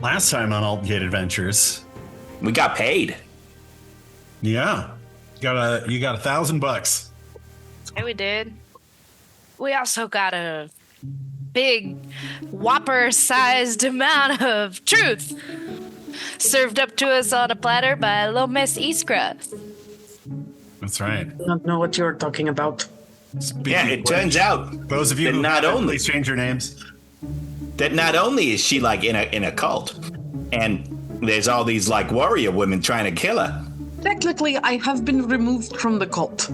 last time on Aldgate Adventures. We got paid. Yeah. You got $1,000. Yeah, we did. We also got a big whopper-sized amount of truth served up to us on a platter by little Miss Iskra. That's right. I don't know what you're talking about. Yeah, it turns out those of you that who not only please change your names. That not only is she like in a cult, and there's all these like warrior women trying to kill her. Technically, I have been removed from the cult.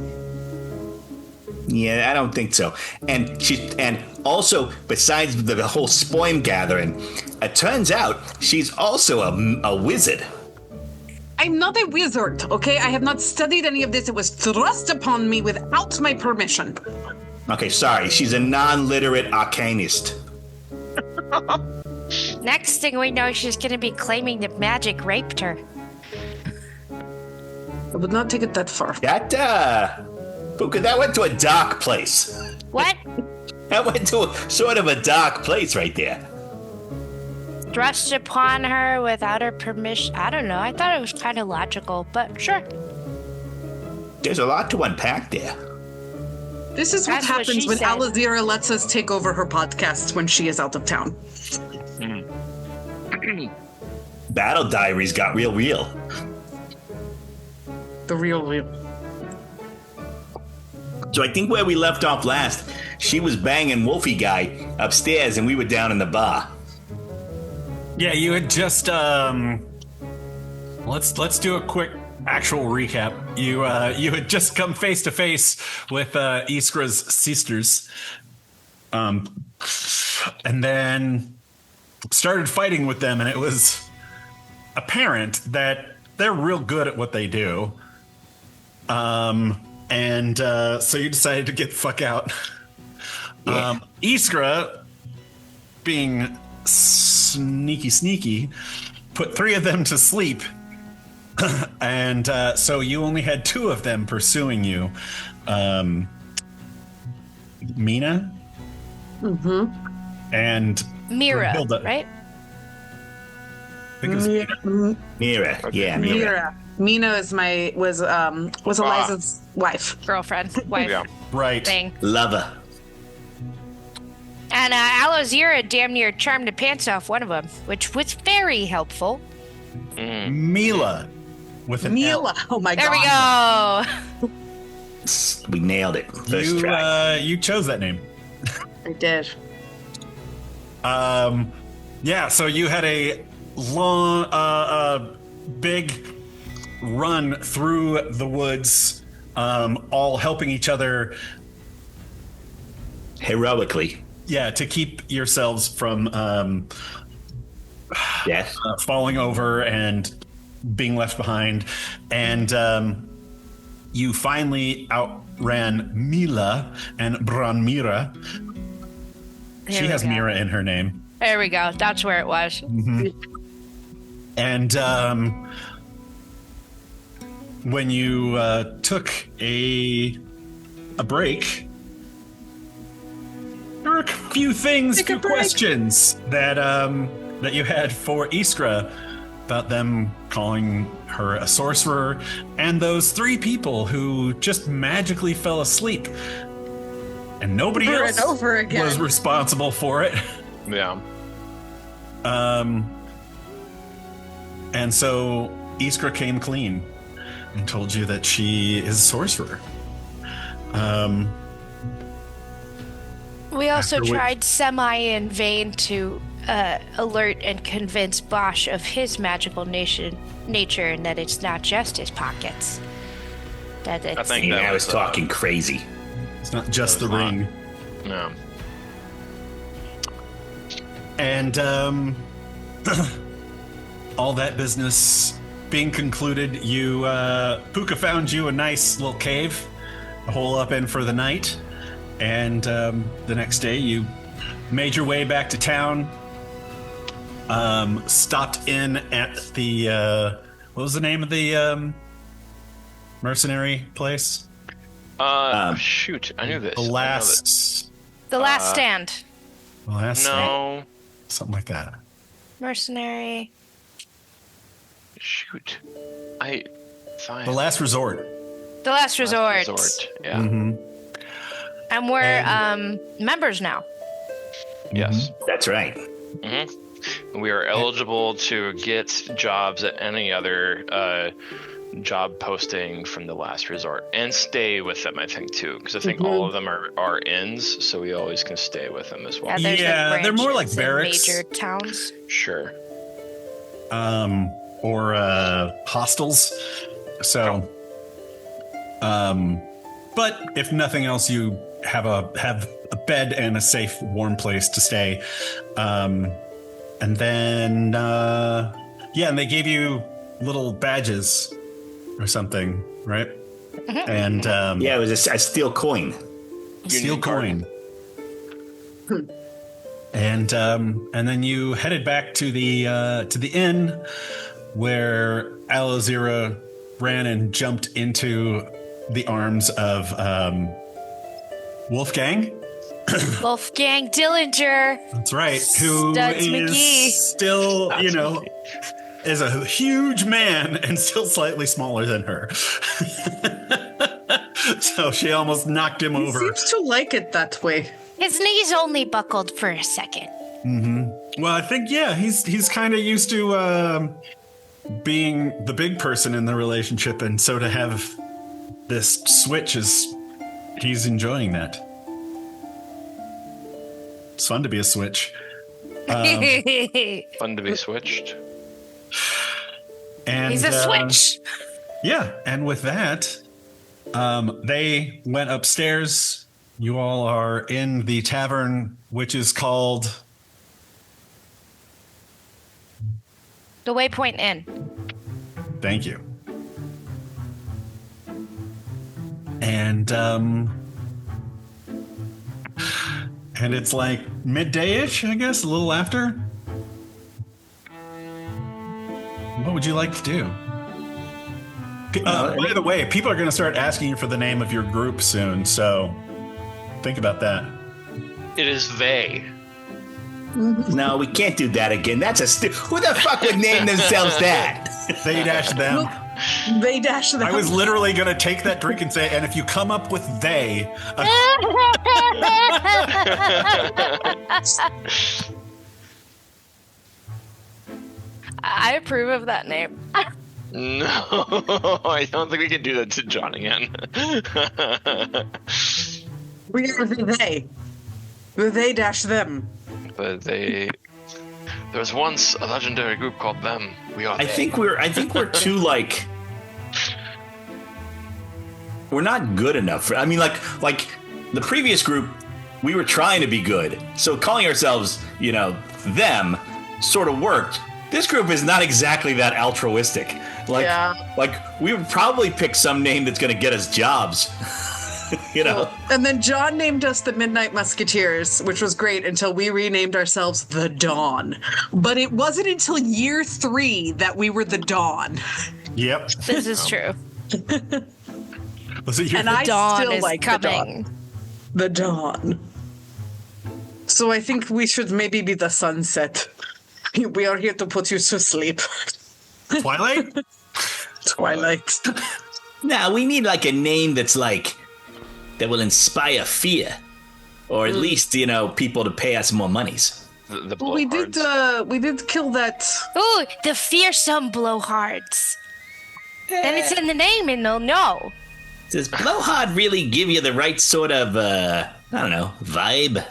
Yeah, I don't think so. And also, besides the whole spoim gathering, it turns out she's also a wizard. I'm not a wizard, okay? I have not studied any of this. It was thrust upon me without my permission. Okay, sorry. She's a non-literate arcanist. Next thing we know, she's going to be claiming that magic raped her. I would not take it that far. That went to a dark place. What? That went to sort of a dark place right there. Thrust upon her without her permission. I don't know. I thought it was kind of logical, but sure. There's a lot to unpack there. This is what That's what happens she when said. Alazira lets us take over her podcast when she is out of town. Battle Diaries got real. The real. So I think where we left off last, she was banging Wolfie guy upstairs and we were down in the bar. Yeah, you had just let's do a quick actual recap. You had just come face to face with Iskra's sisters, and then started fighting with them, and it was apparent that they're real good at what they do. And so you decided to get the fuck out. Yeah. Iskra, being sneaky, put 3 of them to sleep. And so you only had 2 of them pursuing you. Mina? Mm-hmm. And Mira, Brunhilde. right? I think it was Mina. Mira. Yeah, Mira. Mira. Mina was Eliza's wife. Girlfriend, wife, Yeah. Right. thing. Lover. And Alozira damn near charmed the pants off one of them, which was very helpful. Mila. With an Mila. L. Oh my There god. we go. We nailed it. First try. You chose that name. I did. Yeah, so you had a long, big run through the woods, all helping each other. Heroically. Yeah, to keep yourselves from Yes. falling over and being left behind. And you finally outran Mila and Branmira. There She we has go. Mira in her name. There we go. That's where it was. And when you took a break, there were a few questions that you had for Iskra about them calling her a sorcerer and those 3 people who just magically fell asleep. And nobody Over else and over again. was responsible for it. Yeah. And so Iskra came clean and told you that she is a sorcerer. We also After we- tried semi in vain to alert and convince Bosch of his magical nature and that it's not just his pockets. That it's, I think Yeah, that I was was talking crazy. It's not just the That was ring. Yeah. And all that business being concluded, you Puka found you a nice little cave to hole up in for the night. And the next day you made your way back to town. Stopped in at the what was the name of the mercenary place? Shoot, I knew this. The last the last stand. stand, No. something like that. Mercenary. Shoot. Fine. The last resort. The last resort. Yeah. Mm-hmm. And we're members now. Yes. That's right. Mm-hmm. We are eligible to get jobs at any other job posting from the last resort and stay with them, I think, too. Because I think all of them are inns, so we always can stay with them as well. Yeah, they're more like branches in barracks. major towns. Sure. Or hostels. So, but if nothing else, you have a bed and a safe, warm place to stay. And then, and they gave you little badges or something, right? And Yeah, it was a steel coin. steel coin. And then you headed back to the inn where Alozira ran and jumped into the arms of Wolfgang. Wolfgang Dillinger. That's right. Who Studs is McGee. still, is a huge man and still slightly smaller than her. So she almost knocked him He over. seems to like it that way. His knees only buckled for a second. Well, I think, he's kind of used to being the big person in the relationship, and so to have this switch he's enjoying that. It's fun to be a switch. Fun to be switched. And He's a switch. Yeah, and with that, they went upstairs. You all are in the tavern, which is called The Waypoint Inn. Thank you. And it's like midday-ish, I guess, a little after. What would you like to do? By the way, people are going to start asking you for the name of your group soon, so think about that. It is they. No, we can't do that again. That's who the fuck would name themselves that? They dash them. They dash them. I was literally going to take that drink and say, and if you come up with they, I approve of that name. No, I don't think we can do that to John again. We are the they. The they dash them. But there was once a legendary group called them. We are. I think we're too like. We're not good enough. I mean, like the previous group, we were trying to be good. So calling ourselves, them, sort of worked. This group is not exactly that altruistic. Like we would probably pick some name that's going to get us jobs. And then John named us the Midnight Musketeers, which was great until we renamed ourselves the Dawn. But it wasn't until year 3 that we were the Dawn. Yep. This is true. Was it your And I Dawn still is like coming. the Dawn. So I think we should maybe be the sunset. We are here to put you to sleep. Twilight? Twilight. Now we need like a name that's like that will inspire fear, or at least people to pay us more monies. The Well, we did kill that. Ooh, the fearsome blowhards. Then it's in the name and they'll know. Does blowhard really give you the right sort of vibe?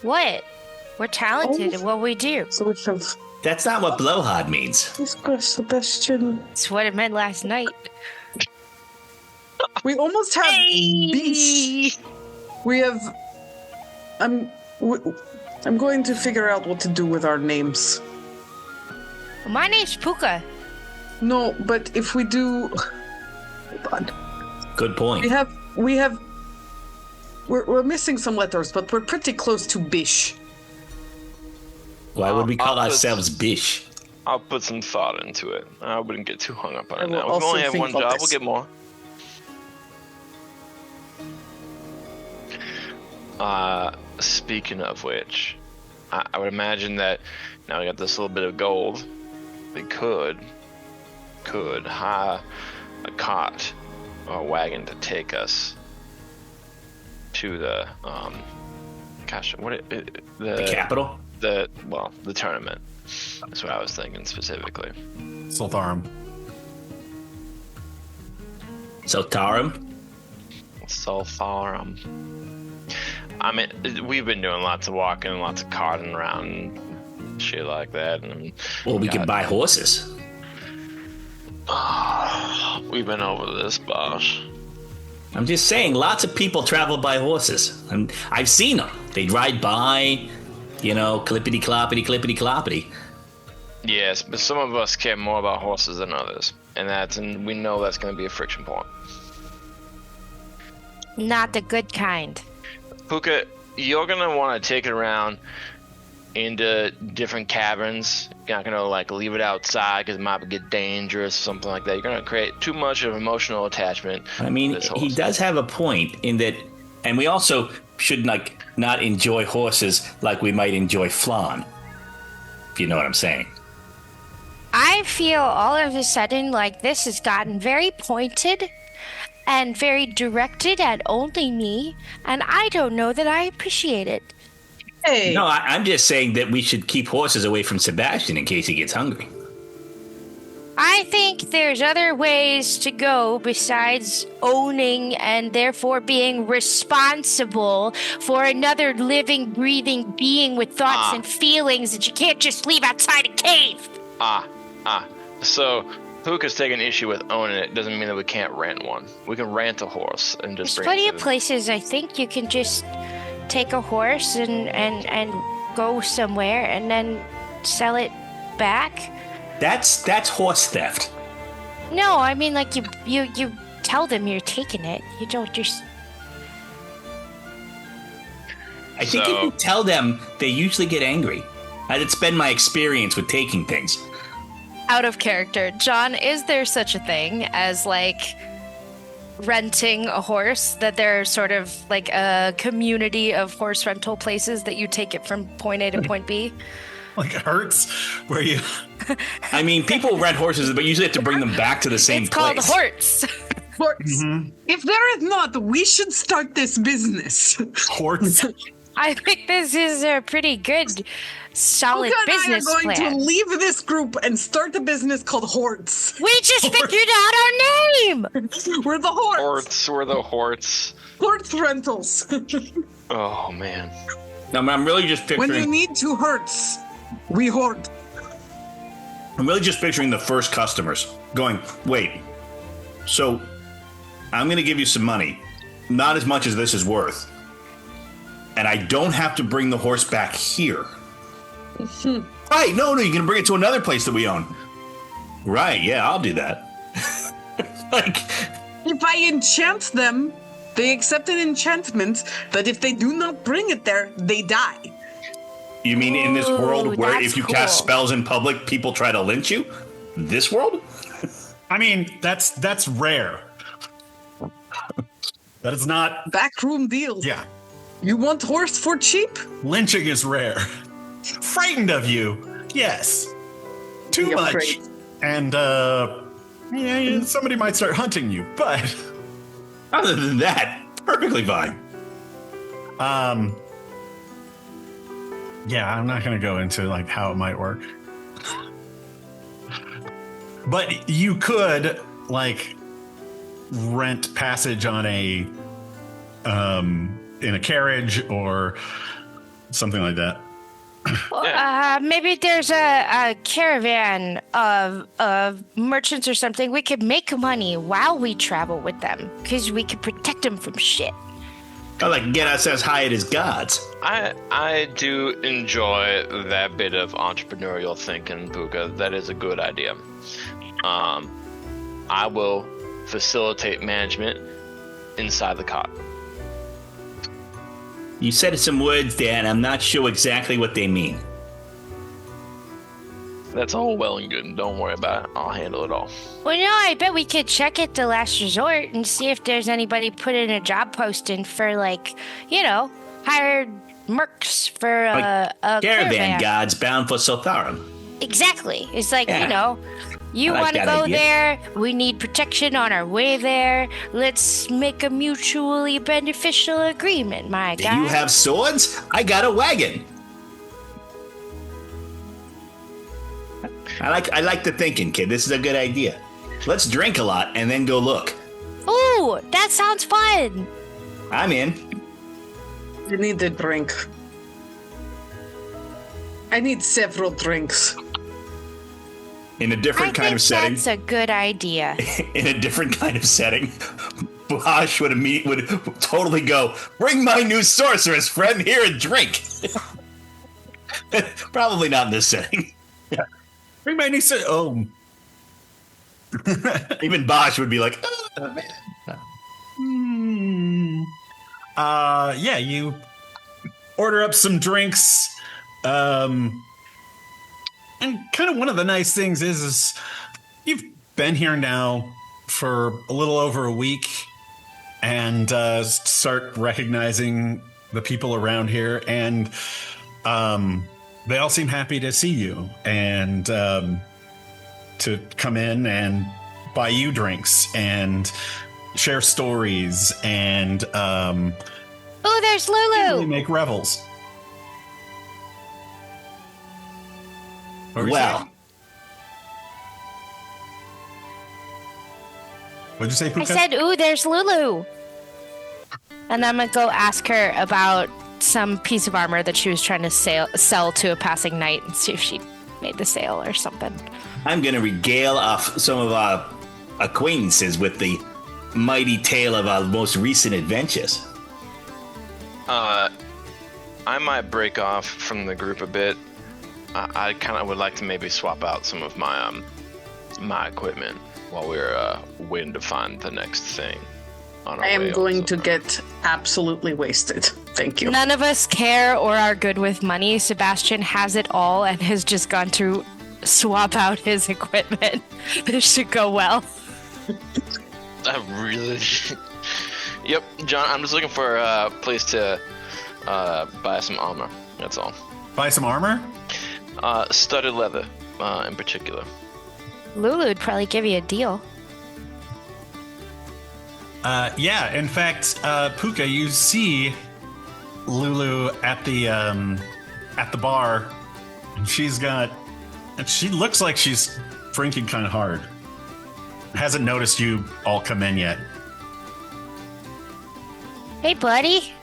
What? We're talented at what we do. So we have That's not what blowhard means. Sebastian. It's what it meant last night. We almost have Beach. We have. I'm going to figure out what to do with our names. My name's Puka. No, but if we do, hold on. Good point. We're missing some letters, but we're pretty close to Bish. Why would we call I'll put- ourselves Bish? I'll put some thought into it. I wouldn't get too hung up on I it will now. If we also only have think one about job, this. we'll get more. Speaking of which, I would imagine that now we got this little bit of gold. We could hire a cart or a wagon to take us to the the capital? The tournament. That's what I was thinking specifically. Solthrum. Solthrum? Solthrum. I mean, we've been doing lots of walking, lots of carting around, and shit like that. And well, we could buy horses. We've been over this, boss. I'm just saying, lots of people travel by horses. And I've seen them. They ride by, clippity-cloppity, clippity-cloppity. Yes, but some of us care more about horses than others. And we know that's going to be a friction point. Not the good kind. Puka, you're going to want to take it around into different caverns. You're not going to leave it outside because it might get dangerous or something like that. You're going to create too much of emotional attachment. I mean, he does have a point in that, and we also should not enjoy horses like we might enjoy flan, if you know what I'm saying. I feel all of a sudden like this has gotten very pointed and very directed at only me, and I don't know that I appreciate it. Hey. No, I'm just saying that we should keep horses away from Sebastian in case he gets hungry. I think there's other ways to go besides owning and therefore being responsible for another living, breathing being with thoughts and feelings that you can't just leave outside a cave. So Puka's taking issue with owning it doesn't mean that we can't rent one. We can rent a horse and just There's bring plenty it of places I think you can just take a horse and go somewhere and then sell it back. That's horse theft. No, I mean you tell them you're taking it. You don't just. I think if you tell them, they usually get angry. It's been my experience with taking things. Out of character, John, is there such a thing as renting a horse? That there's sort of a community of horse rental places that you take it from point A to point B? Like Hertz, where you... I mean, people rent horses, but usually have to bring them back to the same place. It's called Horts. Horts. Mm-hmm. If there is not, we should start this business. Horts. I think this is a pretty good, solid business plan. We are going to leave this group and start a business called Horts. We just figured out our name. We're the Horts. We're the Horts. Horts rentals. Oh man. No, I'm really just picturing. When you need to Hertz, we hoard. I'm really just picturing the first customers going, wait, so I'm going to give you some money, not as much as this is worth, and I don't have to bring the horse back here. Right, no, you can bring it to another place that we own. Right, yeah, I'll do that. If I enchant them, they accept an enchantment that if they do not bring it there, they die. You mean in this world where if you cast spells in public, people try to lynch you? This world? I mean, that's rare. That is not... Backroom deals. Yeah. You want horse for cheap? Lynching is rare. Frightened of you? Yes. Too much. Afraid. And, somebody might start hunting you, but... Other than that, perfectly fine. Yeah, I'm not going to go into how it might work. But you could rent passage on a in a carriage or something like that. Maybe there's a caravan of merchants or something. We could make money while we travel with them because we could protect them from shit. Get us as hired as gods. I do enjoy that bit of entrepreneurial thinking, Puka. That is a good idea. I will facilitate management inside the cot. You said some words there, and I'm not sure exactly what they mean. That's all well and good. Don't worry about it. I'll handle it all. Well, no, I bet we could check at the last resort and see if there's anybody put in a job posting for, hired mercs for Like a caravan guards bound for Solthrum. Exactly. It's like, Yeah. you I like want to that go idea. there. We need protection on our way there. Let's make a mutually beneficial agreement, my Do guy. you have swords? I got a wagon. I like the thinking, kid. This is a good idea. Let's drink a lot and then go look. Ooh, that sounds fun. I'm in. You need the drink. I need several drinks. In a different I kind think of setting. that's a good idea. In a different kind of setting. Bosch would totally go, bring my new sorceress friend here and drink. Probably not in this setting. Bring my new set. Oh. Even Bosch would be like, oh, man. Yeah, you order up some drinks. And kind of one of the nice things is you've been here now for a little over a week and start recognizing the people around here. And they all seem happy to see you and to come in and buy you drinks and share stories and Oh, there's really Lulu. make revels. What were you Well, saying? What'd you say, I Puka? said, ooh, there's Lulu. And I'm going to go ask her about some piece of armor that she was trying to sell to a passing knight and see if she made the sale or something. I'm going to regale off some of our acquaintances with the mighty tale of our most recent adventures. I might break off from the group a bit. I kind of would like to maybe swap out some of my my equipment while we're waiting to find the next thing. On our I am way going also. to get absolutely wasted. Thank you. None of us care or are good with money. Sebastian has it all and has just gone to swap out his equipment. This should go well. I really. Yep, John. I'm just looking for a place to buy some armor. That's all. Buy some armor? Studded leather, in particular. Lulu would probably give you a deal. Yeah, in fact, Puka, you see Lulu at the bar, and she looks like she's drinking kind of hard. Hasn't noticed you all come in yet. Hey, buddy.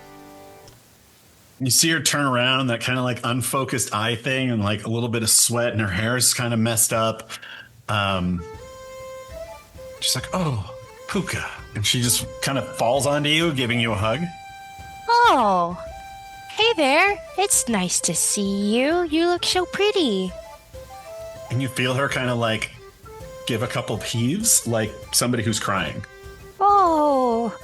You see her turn around, that kind of like unfocused eye thing, and like a little bit of sweat, and her hair is kind of messed up. She's like, "Oh, Puka," and she just kind of falls onto you, giving you a hug. Oh, hey there. It's nice to see you. You look so pretty. And you feel her kind of like give a couple of heaves, like somebody who's crying. Oh,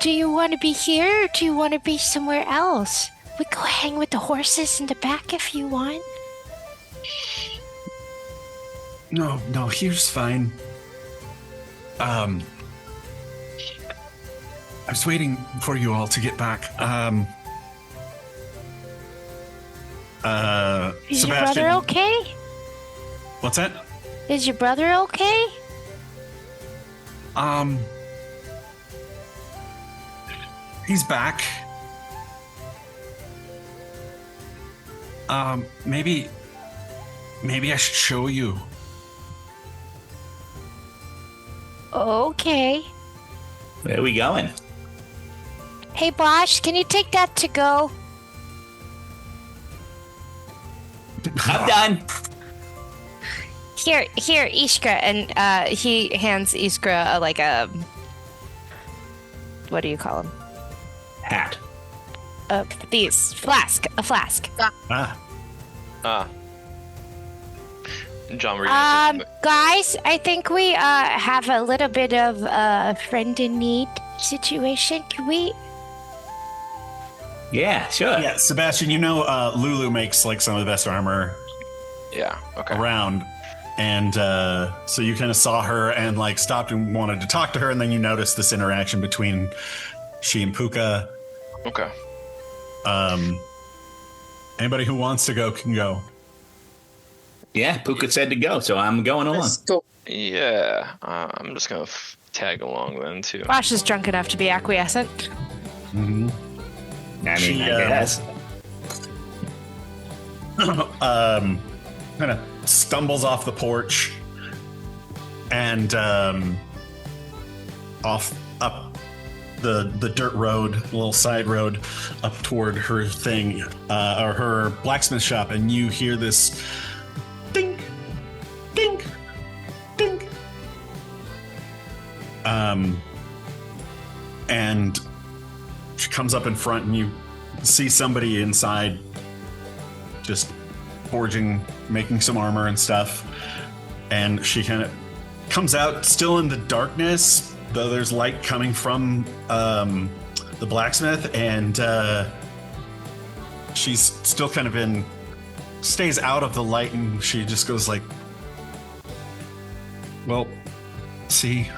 do you want to be here or do you want to be somewhere else? We go hang with the horses in the back if you want. No, here's fine. I was waiting for you all to get back. Is your Sebastian, brother okay? What's that? Is your brother okay? He's back. Maybe I should show you. Okay. Where are we going? Hey, Bosch, can you take that to go? I'm done. Here, Iskra, and he hands Iskra what do you call them? Hat. A flask. John, were you gonna say something? Guys, I think we have a little bit of a friend in need situation. Can we? Yeah, sure. Yeah, Sebastian, you know Lulu makes like some of the best armor Yeah. Okay. around. And so you kind of saw her and like stopped and wanted to talk to her, and then you noticed this interaction between she and Puka. Okay. Anybody who wants to go can go. Yeah, Puka said to go, so I'm going along. Let's go. Yeah, I'm just gonna tag along then too. Bosch is drunk enough to be acquiescent. I mean, I guess. Kind of stumbles off the porch and off up the dirt road, little side road up toward her thing, or her blacksmith shop, and you hear this ding, ding, ding. And she comes up in front, and you see somebody inside just forging, making some armor and stuff. And she kind of comes out still in the darkness, though there's light coming from the blacksmith, and she's still kind of stays out of the light, and she just goes like, well, see.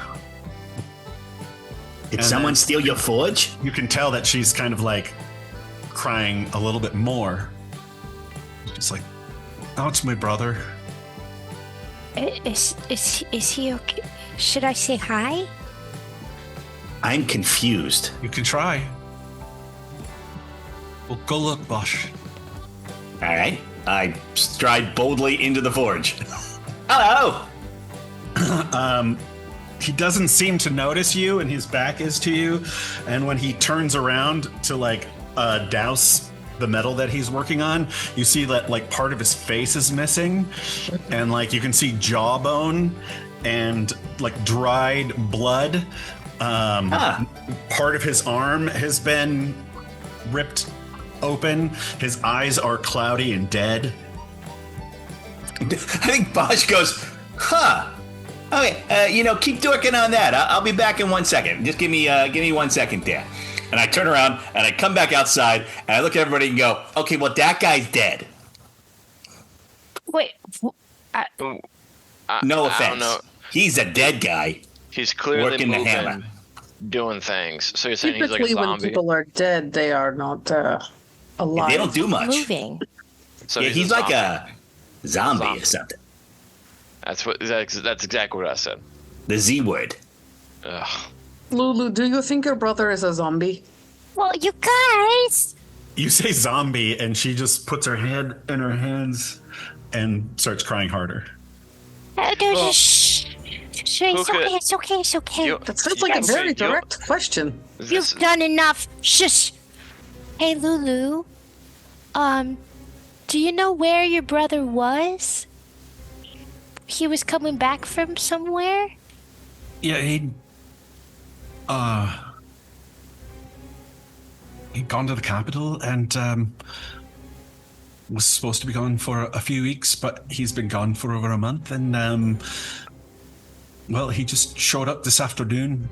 Did someone steal your forge? You can tell that she's kind of like crying a little bit more. Just like, oh, it's my brother. Is he okay? Should I say hi? I'm confused. You can try. Well, go look, Bosch. All right. I stride boldly into the forge. Hello. He doesn't seem to notice you, and his back is to you. And when he turns around to like douse the metal that he's working on, you see that like part of his face is missing, and like you can see jawbone and like dried blood. Part of his arm has been ripped open. His eyes are cloudy and dead. I think Bosch goes, huh. Okay, keep working on that. I'll be back in 1 second. Just give me 1 second there. And I turn around and I come back outside and I look at everybody and go, okay, well, that guy's dead. Wait. No offense. I don't know. He's a dead guy. He's clearly working the moving, hammer, doing things. So you're saying he's like a Typically, when zombie? people are dead, they are not alive. They don't do much. Moving. So Yeah, he's like a zombie or something. That's exactly what I said. The Z word. Ugh. Lulu, do you think your brother is a zombie? Well, you guys. You say zombie, and she just puts her head in her hands and starts crying harder. Shh. It's okay. That sounds like a very direct question. You've done enough. Shush. Hey, Lulu. Do you know where your brother was? He was coming back from somewhere? Yeah, he'd gone to the capital and was supposed to be gone for a few weeks, but he's been gone for over a month. And well, he just showed up this afternoon,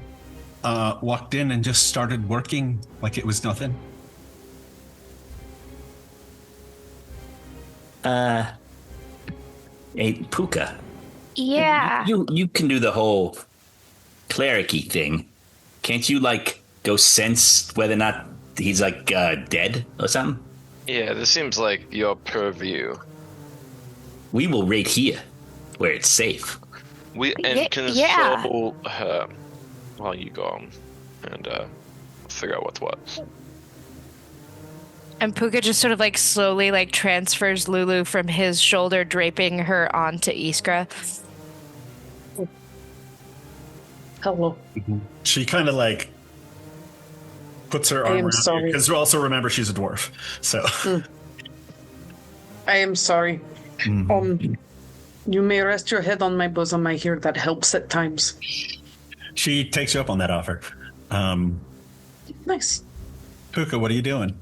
walked in and just started working like it was nothing. Hey, Puka. Yeah. You can do the whole cleric-y thing. Can't you, like, go sense whether or not he's, like, dead or something? Yeah, this seems like your purview. We will rate here, where it's safe. We console her while you go on and figure out what's what. And Puka just sort of like slowly like transfers Lulu from his shoulder, draping her onto Iskra. Hello. She kind of like puts her arm around you, because also remember she's a dwarf. So I am sorry. You may rest your head on my bosom. I hear that helps at times. she takes you up on that offer. Nice. Puka, what are you doing?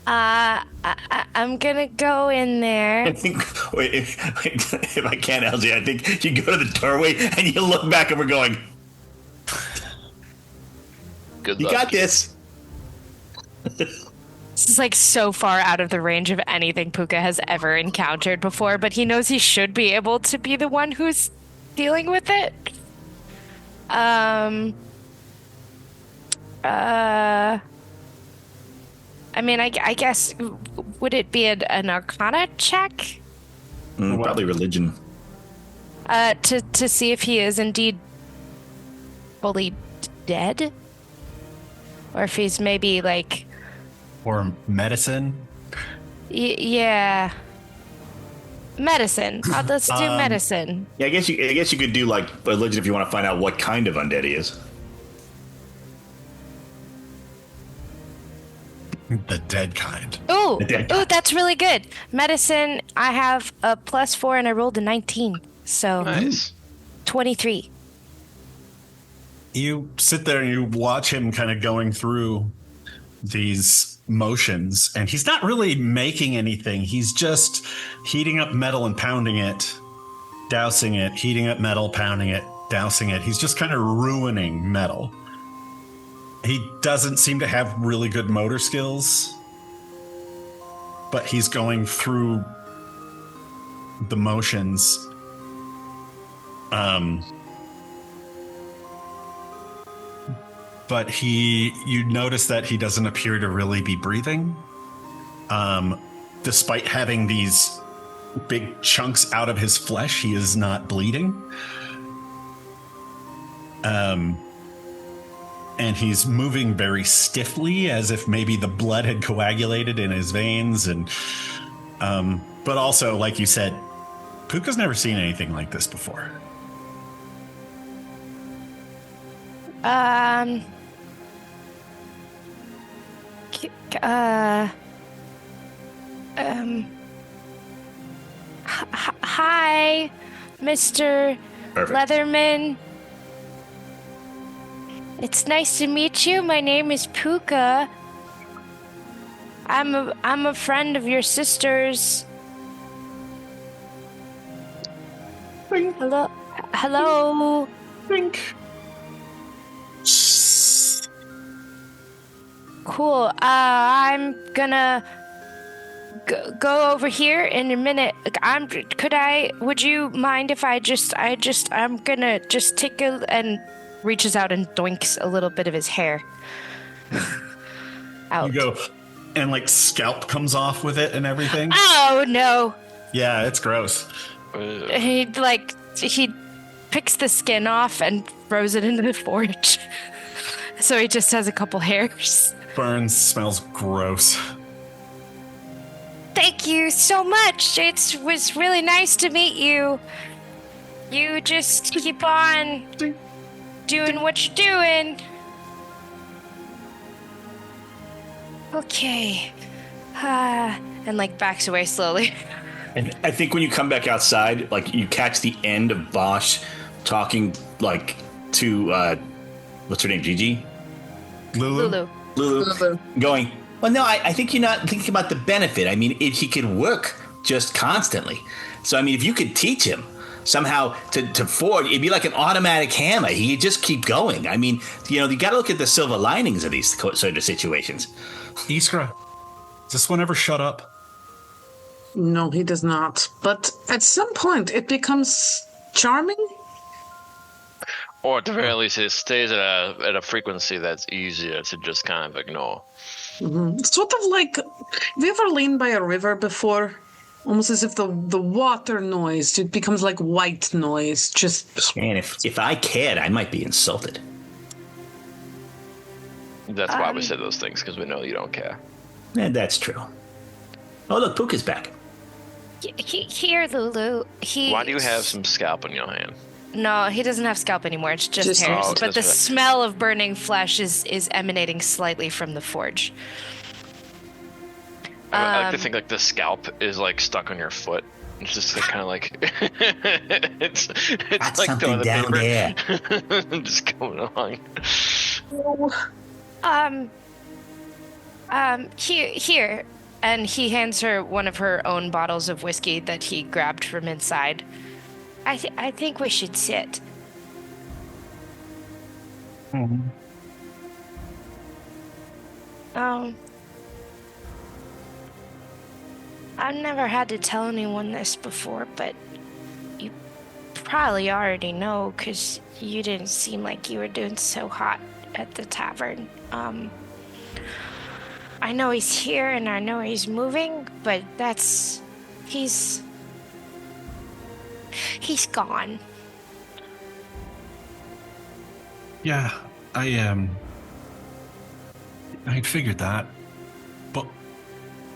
I'm gonna go in there. I think, if I can, LJ, I think you go to the doorway and you look back and we're going, Good you luck. got this. This is like so far out of the range of anything Puka has ever encountered before, but he knows he should be able to be the one who's dealing with it. I mean, I guess, would it be an Arcana check? Probably religion. To see if he is indeed fully dead? Or if he's maybe like... Or medicine? Yeah. Medicine. Let's do medicine. Yeah, I guess you could do like religion if you want to find out what kind of undead he is. The dead kind. Ooh, that's really good. Medicine, I have a +4 and I rolled a 19. So Nice. 23. You sit there and you watch him kind of going through these motions, and he's not really making anything. He's just heating up metal and pounding it, dousing it, heating up metal, pounding it, dousing it. He's just kind of ruining metal. He doesn't seem to have really good motor skills, but he's going through the motions. But you notice that he doesn't appear to really be breathing, despite having these big chunks out of his flesh. He is not bleeding. And he's moving very stiffly, as if maybe the blood had coagulated in his veins. And but also, like you said, Puka's never seen anything like this before. Hi, Mr. Perfect. Leatherman. It's nice to meet you. My name is Puka. I'm a friend of your sister's. Bing. Hello. Think. Cool. I'm gonna go over here in a minute. Would you mind if I'm gonna just take and reaches out and doinks a little bit of his hair out. You go, and like scalp comes off with it and everything. Oh no. Yeah, it's gross. He picks the skin off and throws it into the forge. So he just has a couple hairs. Burns, smells gross. Thank you so much. It was really nice to meet you. You just keep on doing what you're doing. Okay. And like backs away slowly. And I think when you come back outside, like you catch the end of Bosch talking like to what's her name, Gigi? Lulu. Lulu. Going, well, no, I think you're not thinking about the benefit. I mean, if he could work just constantly. So, I mean, if you could teach him somehow to forge, it'd be like an automatic hammer. He'd just keep going. I mean, you got to look at the silver linings of these sort of situations. Iskra, does this one ever shut up? No, he does not. But at some point, it becomes charming. Or at the very least, it stays at a frequency that's easier to just kind of ignore. Mm-hmm. Sort of like, have you ever lain by a river before? Almost as if the water noise, it becomes like white noise. Just. And if I cared, I might be insulted. That's why we say those things, because we know you don't care. Yeah, that's true. Oh, look, Puka's back. Here, Lulu. Why do you have some scalp in your hand? No, he doesn't have scalp anymore. It's just hairs. Oh, but the right. smell of burning flesh is emanating slightly from the forge. I like to think like the scalp is like stuck on your foot. It's just like, kind of like it's That's like something the down there. just going along. Here, and he hands her one of her own bottles of whiskey that he grabbed from inside. I think we should sit. Mm-hmm. I've never had to tell anyone this before, but you probably already know because you didn't seem like you were doing so hot at the tavern. I I know he's here and I know he's moving, but he's gone. Yeah, I figured that. But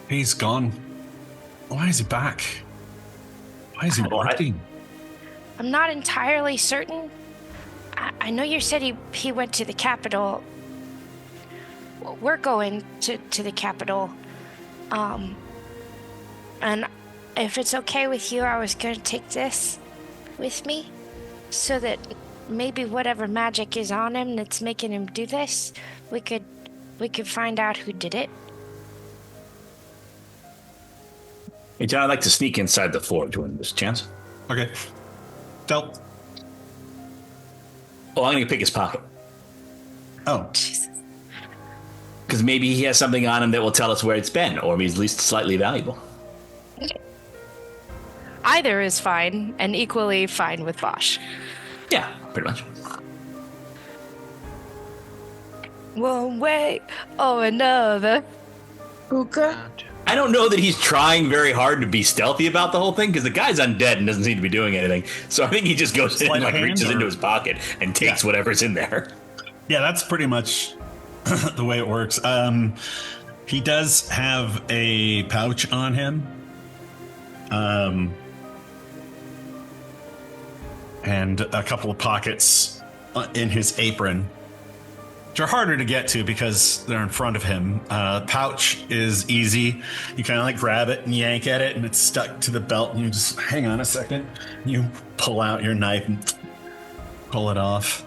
he's gone. Why is he back? Why is he working? I'm not entirely certain. I know you said he went to the capital. We're going to the capital. And if it's okay with you, I was going to take this with me so that maybe whatever magic is on him that's making him do this, we could find out who did it. Hey, John, I'd like to sneak inside the forge when there's a chance. Okay. Stealth. Oh, I'm going to pick his pocket. Oh. Jesus. Because maybe he has something on him that will tell us where it's been, or maybe he's at least slightly valuable. Either is fine, and equally fine with Bosch. Yeah, pretty much. One way or another. Hookah? I don't know that he's trying very hard to be stealthy about the whole thing, because the guy's undead and doesn't seem to be doing anything. So I think he just goes in and reaches into his pocket and takes whatever's in there. Yeah, that's pretty much the way it works. He does have a pouch on him. And a couple of pockets in his apron, which are harder to get to because they're in front of him. Pouch is easy. You kind of like grab it and yank at it, and it's stuck to the belt, and you just hang on a second. You pull out your knife and pull it off.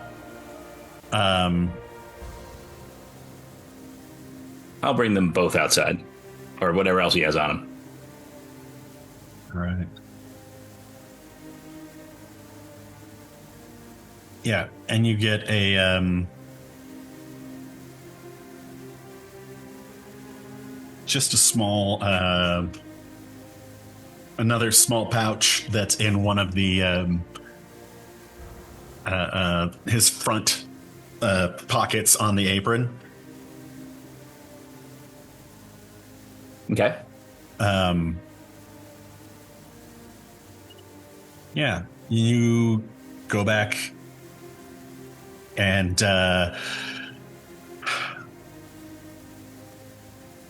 I'll bring them both outside, or whatever else he has on him. All right. Yeah, and you get a just a small another small pouch that's in one of the his front pockets on the apron. Okay. Yeah, you go back and go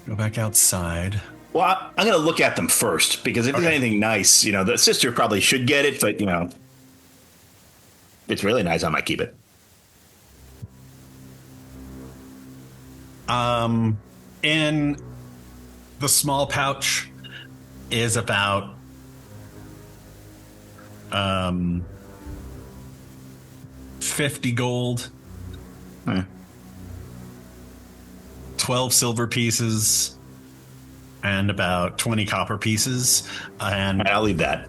back outside. Well, I'm going to look at them first, because if there's anything nice, the sister probably should get it, but, if it's really nice, I might keep it. In the small pouch is about 50 gold, 12 silver pieces, and about 20 copper pieces, and I'll leave that.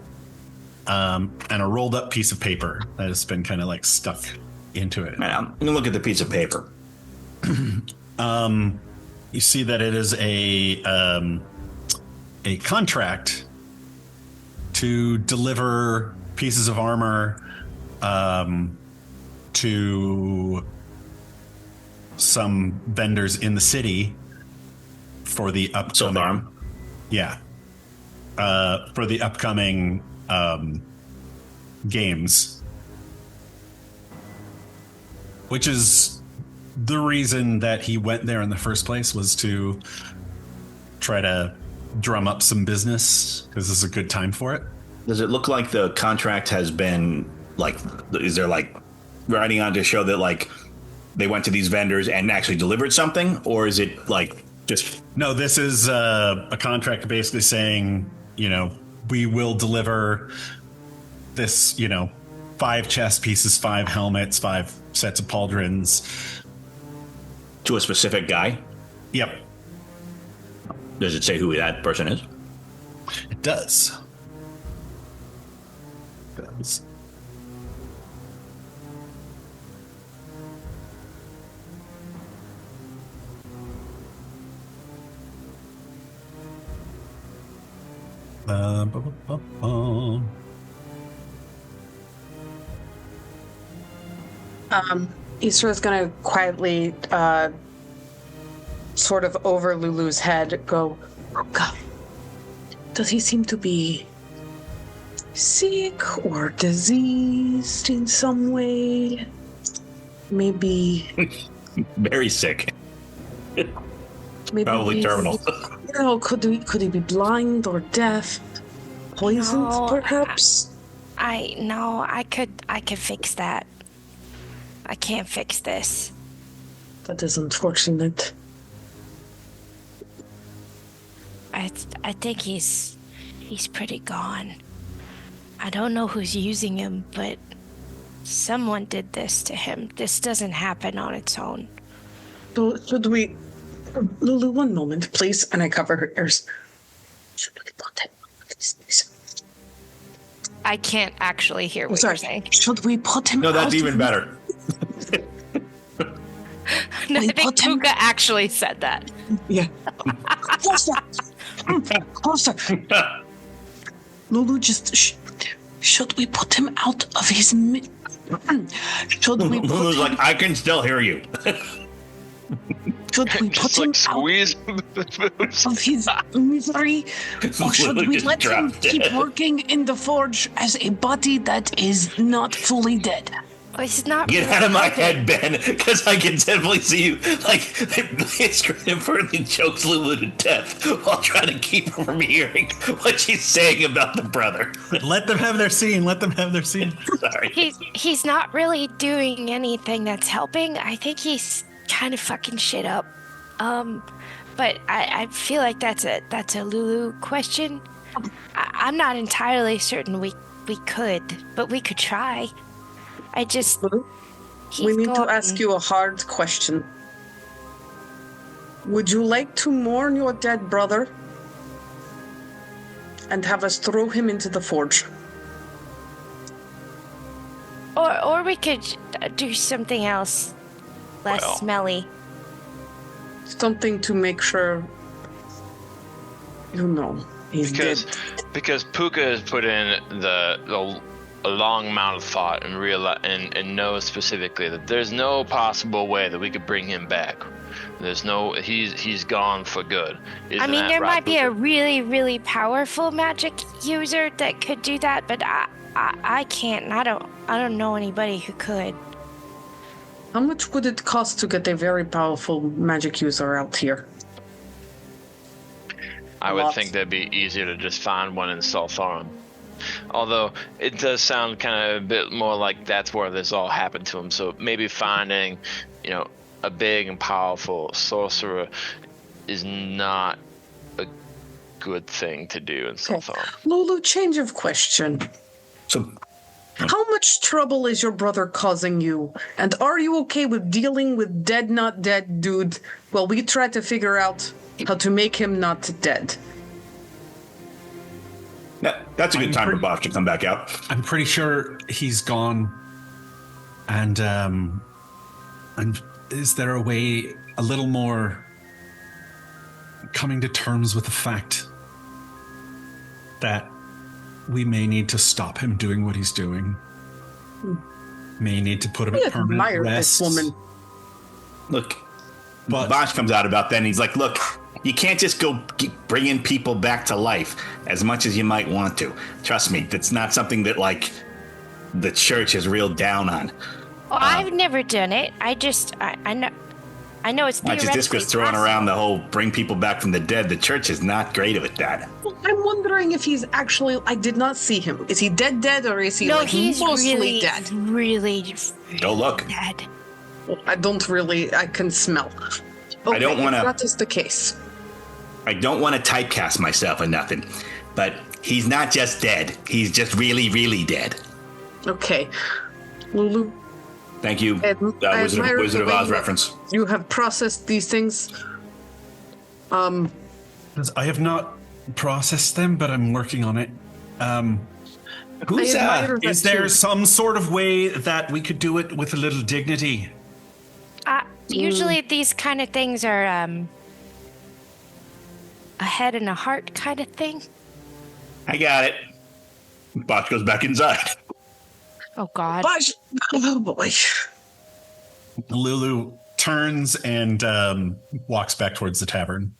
And a rolled up piece of paper that has been kind of like stuck into it. I'm going to look at the piece of paper. You see that it is a contract to deliver pieces of armor to some vendors in the city for the upcoming. Solthrum? Yeah. For the upcoming games. Which is the reason that he went there in the first place, was to try to drum up some business, because this is a good time for it. Does it look like the contract has been, is there writing on to show that they went to these vendors and actually delivered something, or is it just... No, this is a contract basically saying, we will deliver this, 5 chess pieces, 5 helmets, 5 sets of pauldrons. To a specific guy? Yep. Does it say who that person is? It does. Isra's gonna quietly sort of over Lulu's head, go, Ruka, does he seem to be sick or diseased in some way? Maybe... Very sick. Maybe Probably terminal. Could he be blind or deaf? Poisoned, perhaps? I could fix that. I can't fix this. That is unfortunate. I think he's pretty gone. I don't know who's using him, but someone did this to him. This doesn't happen on its own. Should we... Lulu, one moment, please. And I cover her ears. Should we put him... I can't actually hear what you're saying. Should we put him No, that's out even better. No, I think Puka actually said that. Yeah. Closer. Lulu, just... should we put him out of his... Should we put Lulu's like, I can still hear you. Should we Just put him like squeeze of his misery? Or should we Just let him dropped keep dead. working in the forge as a body that is not fully dead? It's not. Get out of my head, Ben, because I can definitely see you. Like, it's inadvertently chokes Lulu to death while trying to keep her from hearing what she's saying about the brother. Let them have their scene. Let them have their scene. Sorry. He's not really doing anything that's helping. I think he's kind of fucking shit up. But I feel like that's a Lulu question. I'm not entirely certain we could, but we could try. We need to ask you a hard question. Would you like to mourn your dead brother and have us throw him into the forge? Or we could do something else less smelly. Something to make sure, he's dead. Because Puka has put in a long amount of thought and knows specifically that there's no possible way that we could bring him back. He's gone for good. I mean, there might be a really, really powerful magic user that could do that, but I can't. I don't know anybody who could. How much would it cost to get a very powerful magic user out here? I would think that'd be easier to just find one in Solthrum. Although it does sound kind of a bit more like that's where this all happened to him. So maybe finding, a big and powerful sorcerer is not a good thing to do in Solthrum. Lulu, change of question. So, how much trouble is your brother causing you? And are you okay with dealing with dead, not dead dude while we try to figure out how to make him not dead? that's a good time for Bosch to come back out. I'm pretty sure he's gone. And is there a way a little more coming to terms with the fact that we may need to stop him doing what he's doing? May need to put him at permanent rest. This woman. Look, Bosch comes out about that, and he's like, look, you can't just go bringing people back to life as much as you might want to. Trust me, that's not something that, the church is real down on. Well, I've never done it. I know it's Not just this was throwing around the whole bring people back from the dead. The church is not great at that. Well, I'm wondering if he's actually... I did not see him. Is he dead, or is he he's mostly really dead? Really Go look. dead. I don't really... I can smell. Okay, I don't want to... That is the case. I don't want to typecast myself or nothing, but he's not just dead. He's just really, really dead. Okay. Lulu, Thank you. Wizard of Oz reference. you have processed these things. I have not processed them, but I'm working on it. Is there some sort of way that we could do it with a little dignity? Usually these kind of things are a head and a heart kind of thing. I got it. Bosch goes back inside. Oh God. Oh boy. Lulu turns and walks back towards the tavern.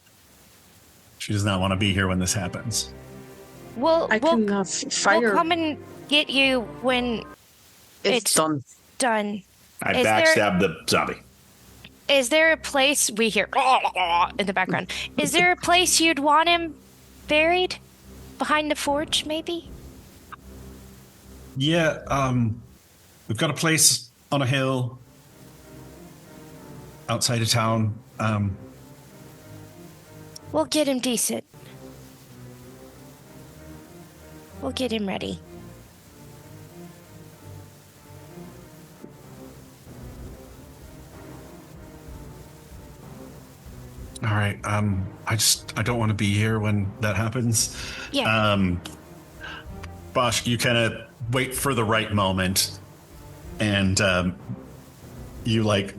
She does not want to be here when this happens. We'll fire. We'll come and get you when it's done. Done. I backstab the zombie. Is there a place we hear in the background? Is there a place you'd want him buried? Behind the forge, maybe? Yeah, we've got a place on a hill outside of town. We'll get him decent. We'll get him ready. All right. I don't want to be here when that happens. Yeah. Bosch, you kind of wait for the right moment, and you like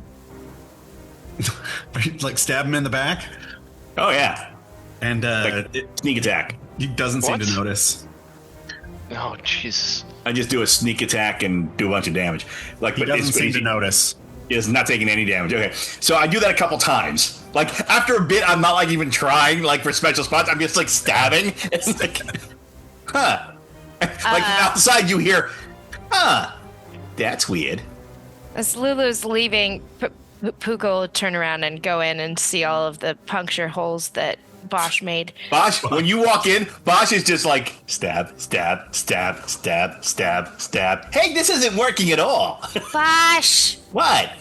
stab him in the back. Oh yeah. And sneak attack. He doesn't seem to notice. Oh Jesus! I just do a sneak attack and do a bunch of damage. He doesn't seem to notice. Is not taking any damage. Okay, so I do that a couple times. Like after a bit, I'm not like even trying like for special spots. I'm just like stabbing. It's like, huh? Like from outside, you hear, huh? That's weird. As Lulu's leaving, Puka will turn around and go in and see all of the puncture holes that Bosch made. Bosch, when you walk in, Bosch is just like stab, stab, stab, stab, stab, stab. Hey, this isn't working at all. Bosch! What?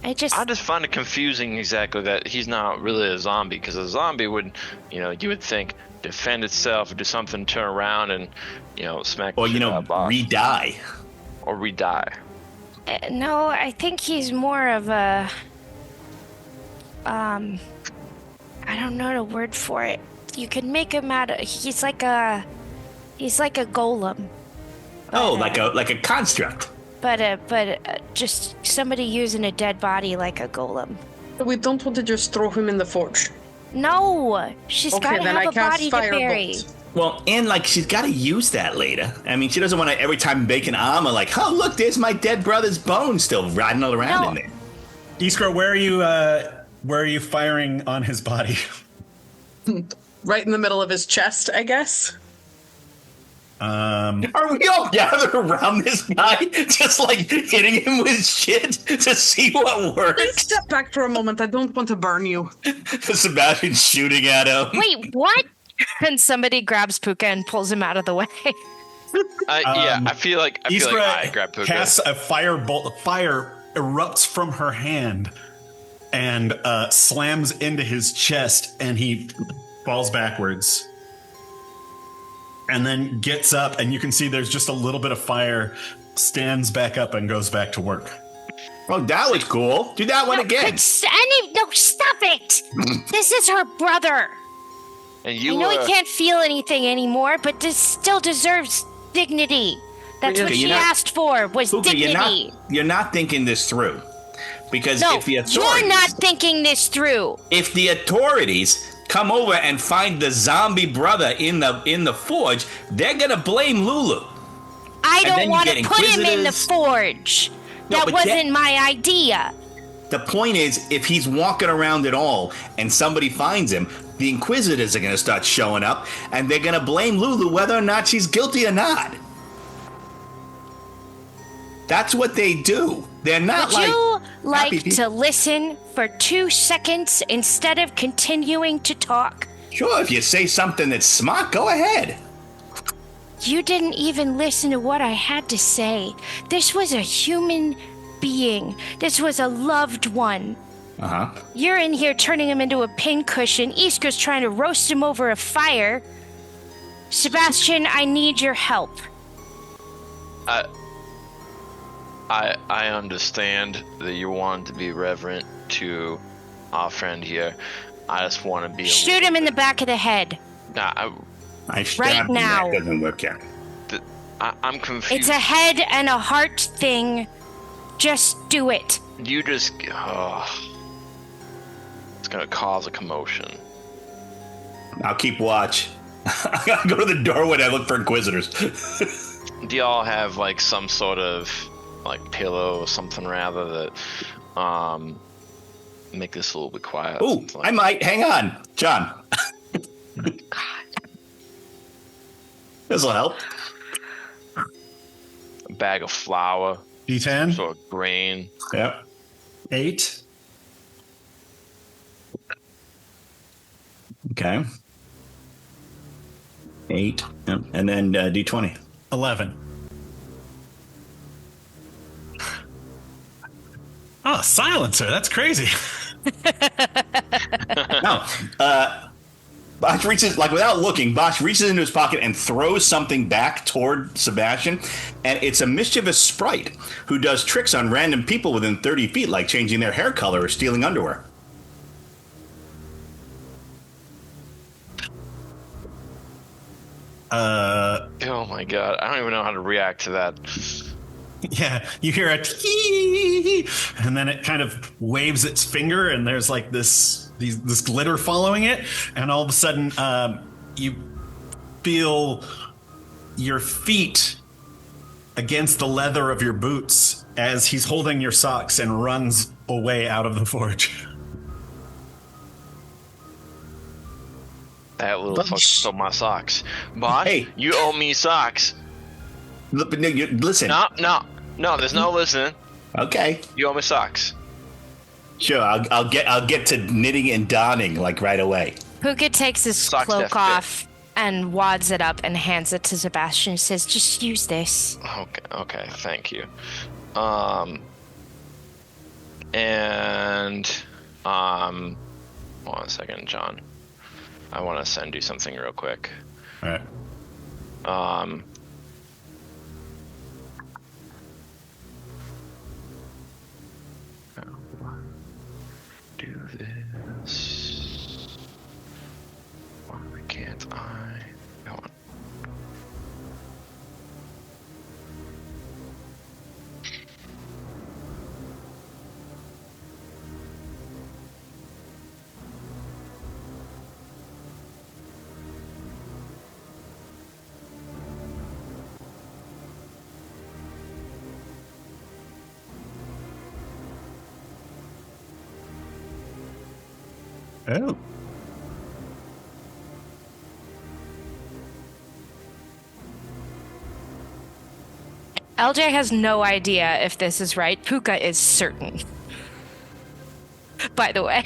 I just find it confusing exactly that he's not really a zombie, because a zombie would, you would think defend itself or do something, turn around and, smack. Or re-die. Or re-die. No, I think he's more of a. I don't know the word for it. You could make him out of. He's like a golem. Oh, like a construct. But just somebody using a dead body like a golem. We don't want to just throw him in the forge. No, she's got to have a body to bury. Well, and she's got to use that later. I mean, she doesn't want to every time make an armor like, oh look, there's my dead brother's bones still riding all around in there. Iskra, where are you firing on his body? Right in the middle of his chest, I guess. Are we all gathered around this guy, just hitting him with shit to see what works? Please step back for a moment. I don't want to burn you. Sebastian shooting at him. Wait, what? And somebody grabs Puka and pulls him out of the way. I feel like I grab Puka. Casts a firebolt. Fire erupts from her hand and slams into his chest, and he falls backwards. And then gets up, and you can see there's just a little bit of fire, stands back up, and goes back to work. Well, that was cool. Do that one again. No, stop it! This is her brother. And I know he can't feel anything anymore, but this still deserves dignity. That's what she asked for, was dignity. You're not thinking this through. Because no, if the authorities... you're not thinking this through. If the authorities come over and find the zombie brother in the forge, they're gonna blame Lulu. I don't want to put him in the forge. That wasn't my idea. The point is, if he's walking around at all and somebody finds him, the Inquisitors are gonna start showing up, and they're gonna blame Lulu whether or not she's guilty or not. That's what they do. They're not Would you like to listen for 2 seconds instead of continuing to talk? Sure, if you say something that's smart, go ahead. You didn't even listen to what I had to say. This was a human being. This was a loved one. Uh-huh. You're in here turning him into a pincushion. Iskra's trying to roast him over a fire. Sebastian, I need your help. I understand that you want to be reverent to our friend here. I just want to be. Shoot him in the back of the head. Nah, I right now. That doesn't work yet. I'm confused. It's a head and a heart thing. Just do it. You just. It's gonna cause a commotion. I'll keep watch. I gotta go to the doorway. I look for Inquisitors. Do y'all have some sort of pillow or something rather that make this a little bit quiet. Oh, I might. Hang on, John. God. This will help. A bag of flour. D10. Sort of grain. Yep. 8. Okay. 8. Yep. And then D20. 11. Oh, silencer. That's crazy. No. Bosch reaches, like without looking, Bosch reaches into his pocket and throws something back toward Sebastian. And it's a mischievous sprite who does tricks on random people within 30 feet, like changing their hair color or stealing underwear. Oh my god, I don't even know how to react to that. Yeah, you hear a tee, and then it kind of waves its finger, and there's like this glitter following it, and all of a sudden, you feel your feet against the leather of your boots as he's holding your socks and runs away out of the forge. That little fucker stole my socks. Bosch, Hey. you owe me socks. Listen. No, there's no listening. Okay. You owe me socks. Sure, I'll get to knitting and darning like right away. Puka takes his Socks cloak that fit. off and wads it up and hands it to Sebastian and says, just use this. Okay, thank you. Hold on a second, John. I want to send you something real quick. All right. Do this. Why can't I? Go on. Oh. LJ has no idea if this is right. Puka is certain. By the way.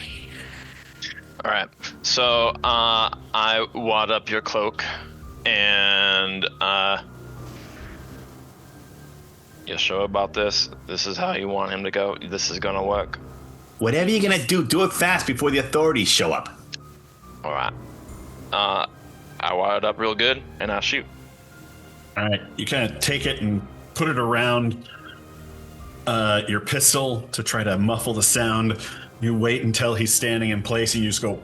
All right. So I wad up your cloak, and you sure about this? This is how you want him to go? This is gonna work? Whatever you're gonna do it fast before the authorities show up. All right. I wad it up real good, and I'll shoot. All right. You kind of take it and put it around your pistol to try to muffle the sound. You wait until he's standing in place, and you just go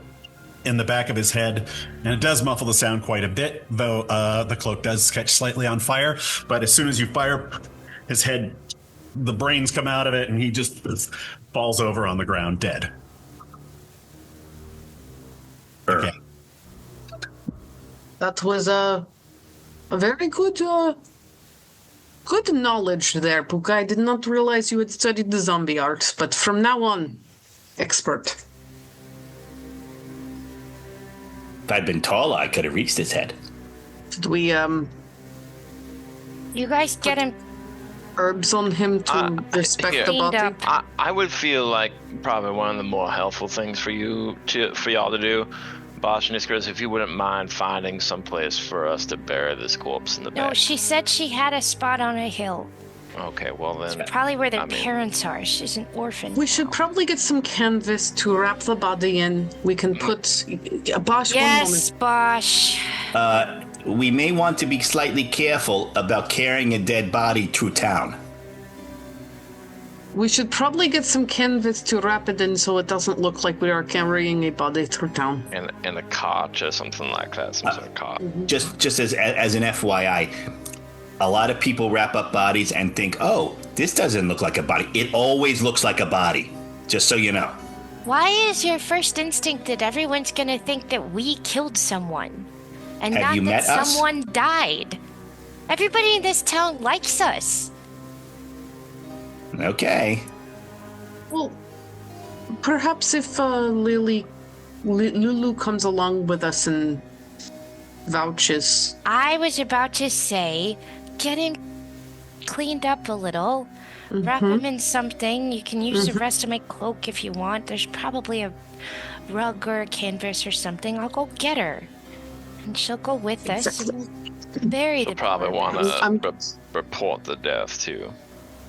in the back of his head, and it does muffle the sound quite a bit, though the cloak does catch slightly on fire. But as soon as you fire, his head, the brains come out of it, and he just falls over on the ground dead. Okay. That was a very good knowledge there, Puka. I did not realize you had studied the zombie art, but from now on, expert. If I'd been taller, I could have reached his head. Did we You guys get him herbs on him to respect here. the body? cleaned up. I would feel like probably one of the more helpful things for y'all to do, Bosch and Iskra, if you wouldn't mind finding some place for us to bury this corpse in the No, back. she said she had a spot on a hill. Okay, well then. Probably where their I mean- parents are. She's an orphan. We should probably get some canvas to wrap the body in. We can put Bosch. Yes, Bosch. We may want to be slightly careful about carrying a dead body through town. We should probably get some canvas to wrap it in so it doesn't look like we are carrying a body through town. And a cart or something like that, some sort of cart. Just as an FYI, a lot of people wrap up bodies and think, oh, this doesn't look like a body. It always looks like a body, just so you know. Why is your first instinct that everyone's gonna think that we killed someone? And Have not you that met us? someone died? Everybody in this town likes us. Okay. Well, Perhaps if Lulu comes along with us and vouches. I was about to say, get him cleaned up a little. Wrap him in something. You can use the rest of my cloak if you want. There's probably a rug or a canvas or something. I'll go get her. And she'll go with us. Bury the She'll probably want to report the death, too.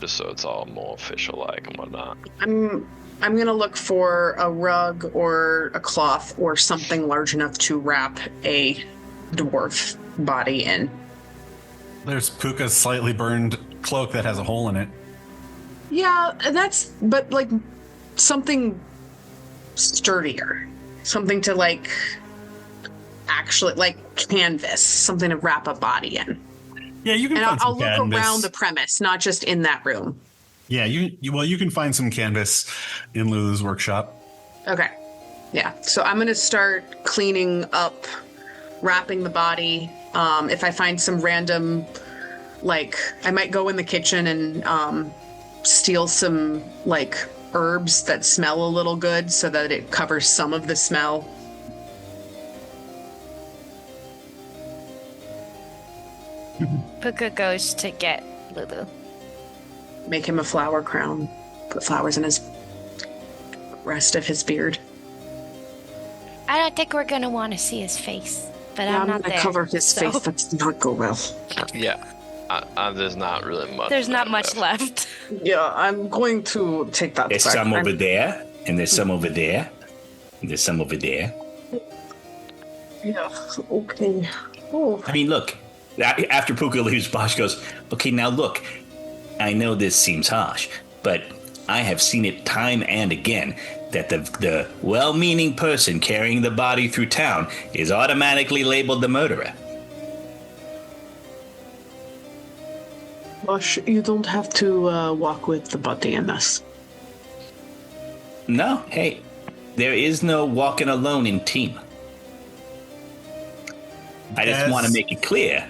Just so it's all more official-like and whatnot. I'm gonna look for a rug or a cloth or something large enough to wrap a dwarf body in. There's Puka's slightly burned cloak that has a hole in it. Yeah, but like something sturdier. Something to like actually like canvas, something to wrap a body in. Yeah, you can and find I'll some look canvas around the premise, not just in that room. Yeah, you can find some canvas in Lulu's workshop. Okay. Yeah. So I'm gonna start cleaning up, wrapping the body. If I find some random, like, I might go in the kitchen and steal some like herbs that smell a little good so that it covers some of the smell. Puka goes to get Lulu. Make him a flower crown. Put flowers in his rest of his beard. I don't think we're gonna want to see his face, but Yeah, I'm not gonna there. cover his so face. That's not go well. Yeah. There's not really much. There's not much left. Yeah, I'm going to take that. There's back. some over there, and there's some over there, and there's some over there. Yeah. Okay. Oh. I mean, look. After Puka leaves, Bosch goes, okay, now look. I know this seems harsh, but I have seen it time and again that the well-meaning person carrying the body through town is automatically labeled the murderer. Bush, you don't have to walk with the body in this. No, hey, there is no walking alone in team. I just want to make it clear.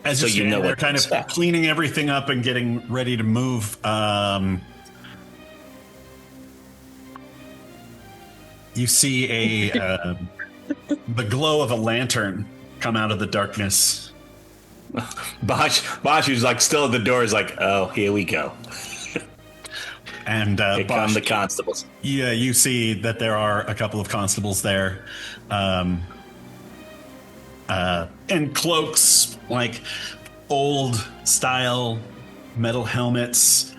As so you know they're what kind of cleaning everything up and getting ready to move. You see the glow of a lantern come out of the darkness. Bosch, who's like still at the door, is like, "Oh, here we go." And here come the constables. Yeah, you see that there are a couple of constables there, and cloaks, like old style metal helmets,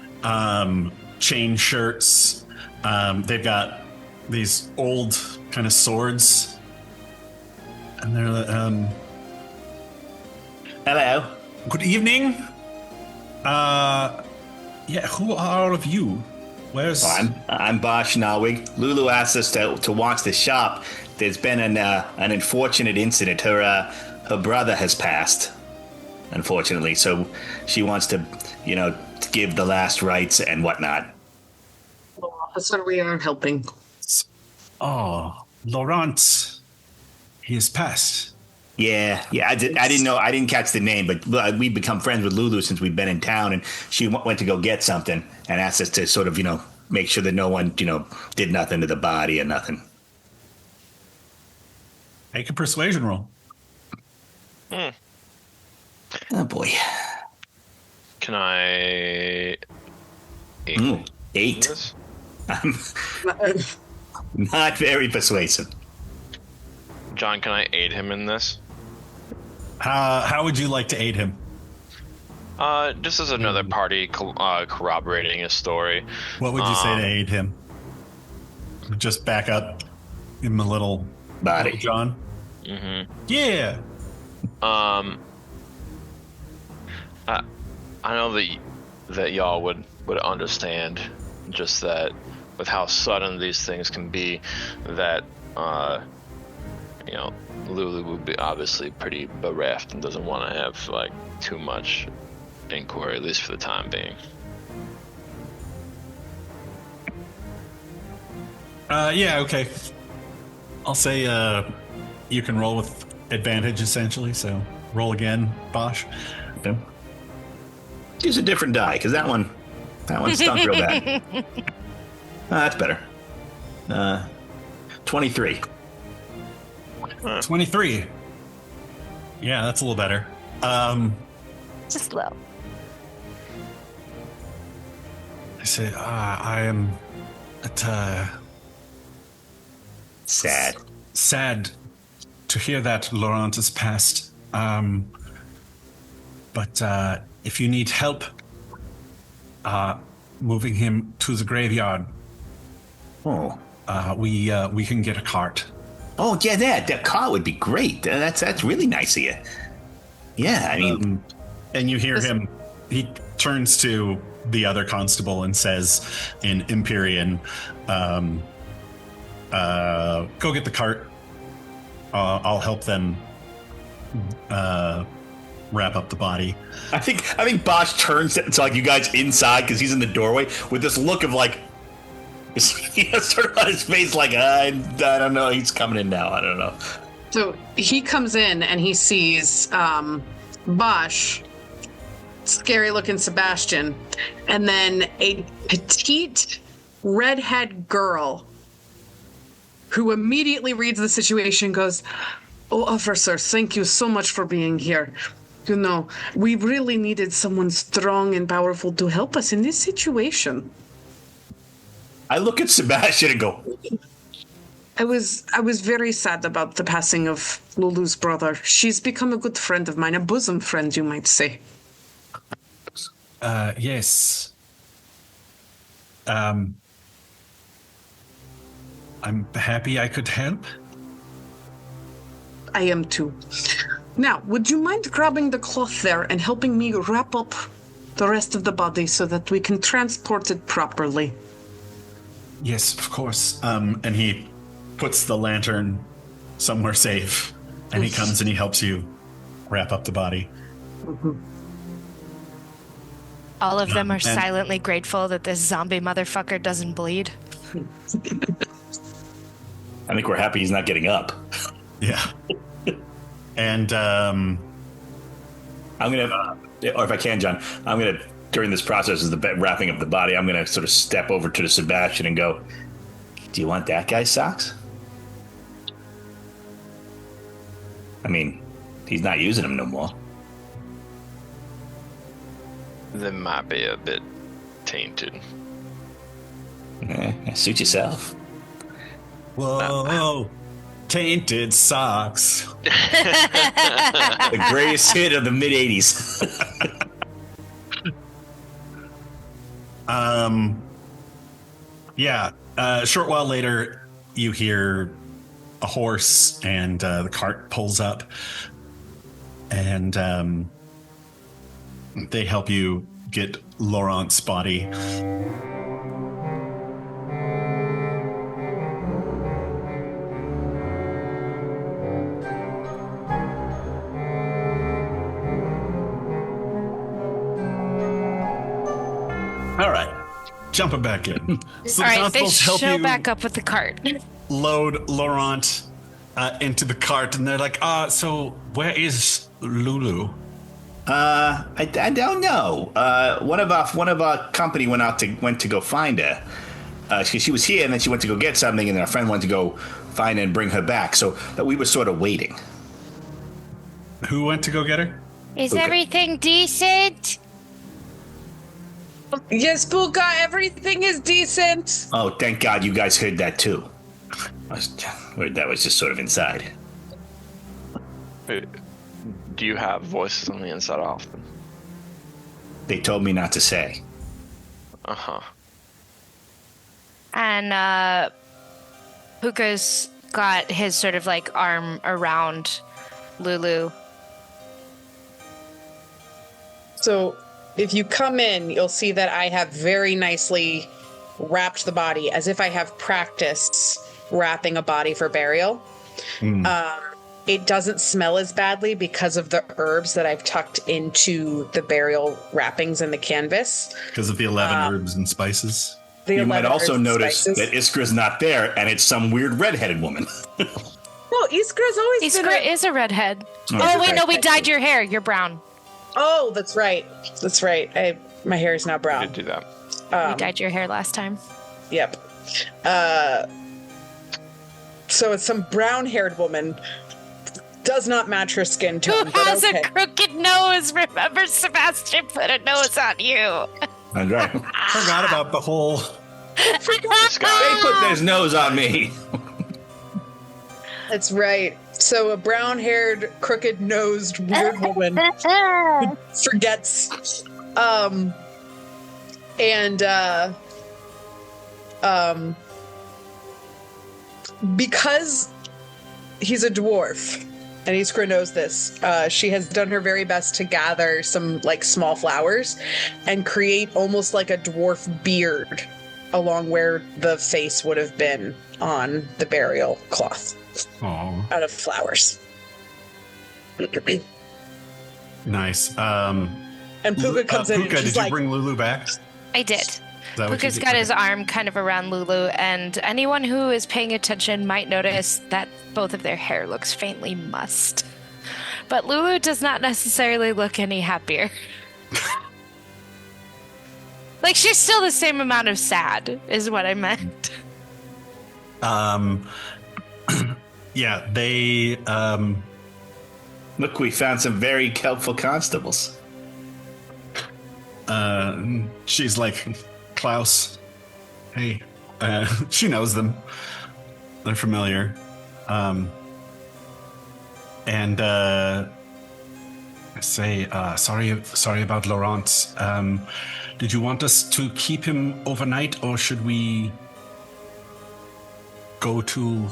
chain shirts. They've got these old kind of swords, and they're hello. Good evening. Yeah, who are all of you? Where's... I'm Bosch Narwig. Lulu asked us to watch the shop. There's been an unfortunate incident. Her brother has passed, unfortunately, so she wants to, give the last rites and whatnot. Well, officer, we are helping. Oh, Laurent. He has passed. Yeah. I didn't know. I didn't catch the name, but we've become friends with Lulu since we've been in town, and she went to go get something and asked us to sort of, make sure that no one, did nothing to the body or nothing. Make a persuasion roll. Oh boy. Can I? 8. I'm not very persuasive. John, can I aid him in this? How would you like to aid him? Just as another party corroborating his story. What would you say to aid him? Just back up him a little body, John. Mm-hmm. Yeah. I know that y'all would understand just that with how sudden these things can be, that Lulu would be obviously pretty bereft and doesn't want to have like too much inquiry, at least for the time being. Yeah, okay. I'll say you can roll with advantage essentially, so roll again, Bosch. Okay. Use a different die, because that one stunk real bad. That's better. 23. 23. Yeah, that's a little better. Just low. I say, I am Sad. sad to hear that Laurent has passed. But if you need help moving him to the graveyard, Oh. we can get a cart. Oh, yeah, that car would be great. That's really nice of you. Yeah, I mean... And you hear him, he turns to the other constable and says in Empyrean, go get the cart. I'll help them wrap up the body. I think Bosch turns to like you guys inside because he's in the doorway with this look of like, sort of on his face like, I don't know, he's coming in now, I don't know. So he comes in and he sees Bosch, scary looking Sebastian, and then a petite redhead girl who immediately reads the situation and goes, "Oh, officer, thank you so much for being here. You know, we really needed someone strong and powerful to help us in this situation." I look at Sebastian and go, I was very sad about the passing of Lulu's brother. She's become a good friend of mine, a bosom friend, you might say. Yes. I'm happy I could help. I am too. Now, would you mind grabbing the cloth there and helping me wrap up the rest of the body so that we can transport it properly? Yes, of course. And he puts the lantern somewhere safe, and he comes and he helps you wrap up the body. All of them are silently grateful that this zombie motherfucker doesn't bleed. I think we're happy he's not getting up. Yeah. And I'm gonna, or if I can, John, I'm gonna, during this process of the wrapping up the body, I'm gonna sort of step over to the Sebastian and go, "Do you want that guy's socks?" I mean, he's not using them no more. They might be a bit tainted. Suit yourself. whoa, tainted socks. The greatest hit of the mid '80s. Yeah. A short while later, you hear a horse, and the cart pulls up, and they help you get Laurent's body. All right, jumping back in. So All right, they constables help show you back up with the cart. load Laurent into the cart, and they're like, so where is Lulu? I don't know. One of our company went to go find her. She was here, and then she went to go get something, and our friend went to go find her and bring her back. So that we were sort of waiting. Who went to go get her? Is Okay. everything decent? Yes, Puka, everything is decent. Oh, thank God you guys heard that too. That was just sort of inside. Do you have voices on the inside often? They told me not to say. Uh-huh. And Puka's got his sort of like arm around Lulu. So if you come in, you'll see that I have very nicely wrapped the body as if I have practiced wrapping a body for burial. It doesn't smell as badly because of the herbs that I've tucked into the burial wrappings in the canvas. Because of the 11 herbs and spices. You might also notice that Iskra's not there, and it's some weird redheaded woman. No, Iskra's always been Iskra is a redhead. Oh, Oh, wait, okay. no, we dyed your hair. You're brown. Oh, that's right. That's right. My hair is now I brown. did do that. We dyed your hair last time. Yep. So it's some brown-haired woman. Does not match her skin tone. Who but has okay. a crooked nose? Remember, Sebastian put a nose on you. That's right. Forgot about the whole. This guy. They put their nose on me. That's right. So a brown-haired, crooked-nosed, weird woman forgets. Because he's a dwarf, and Iskra knows this, she has done her very best to gather some like small flowers and create almost like a dwarf beard along where the face would have been on the burial cloth Oh, out of flowers. nice. And Puka comes in and Puka, she's did you like, bring Lulu back? I did. Is that what you Puka's did? got his arm kind of around Lulu, and anyone who is paying attention might notice that both of their hair looks faintly mussed. But Lulu does not necessarily look any happier. Like, she's still the same amount of sad, is what I meant. Yeah, they. Look, we found some very helpful constables. She's like, Klaus. Hey, she knows them. They're familiar. And I say, sorry about Laurent. Did you want us to keep him overnight, or should we go to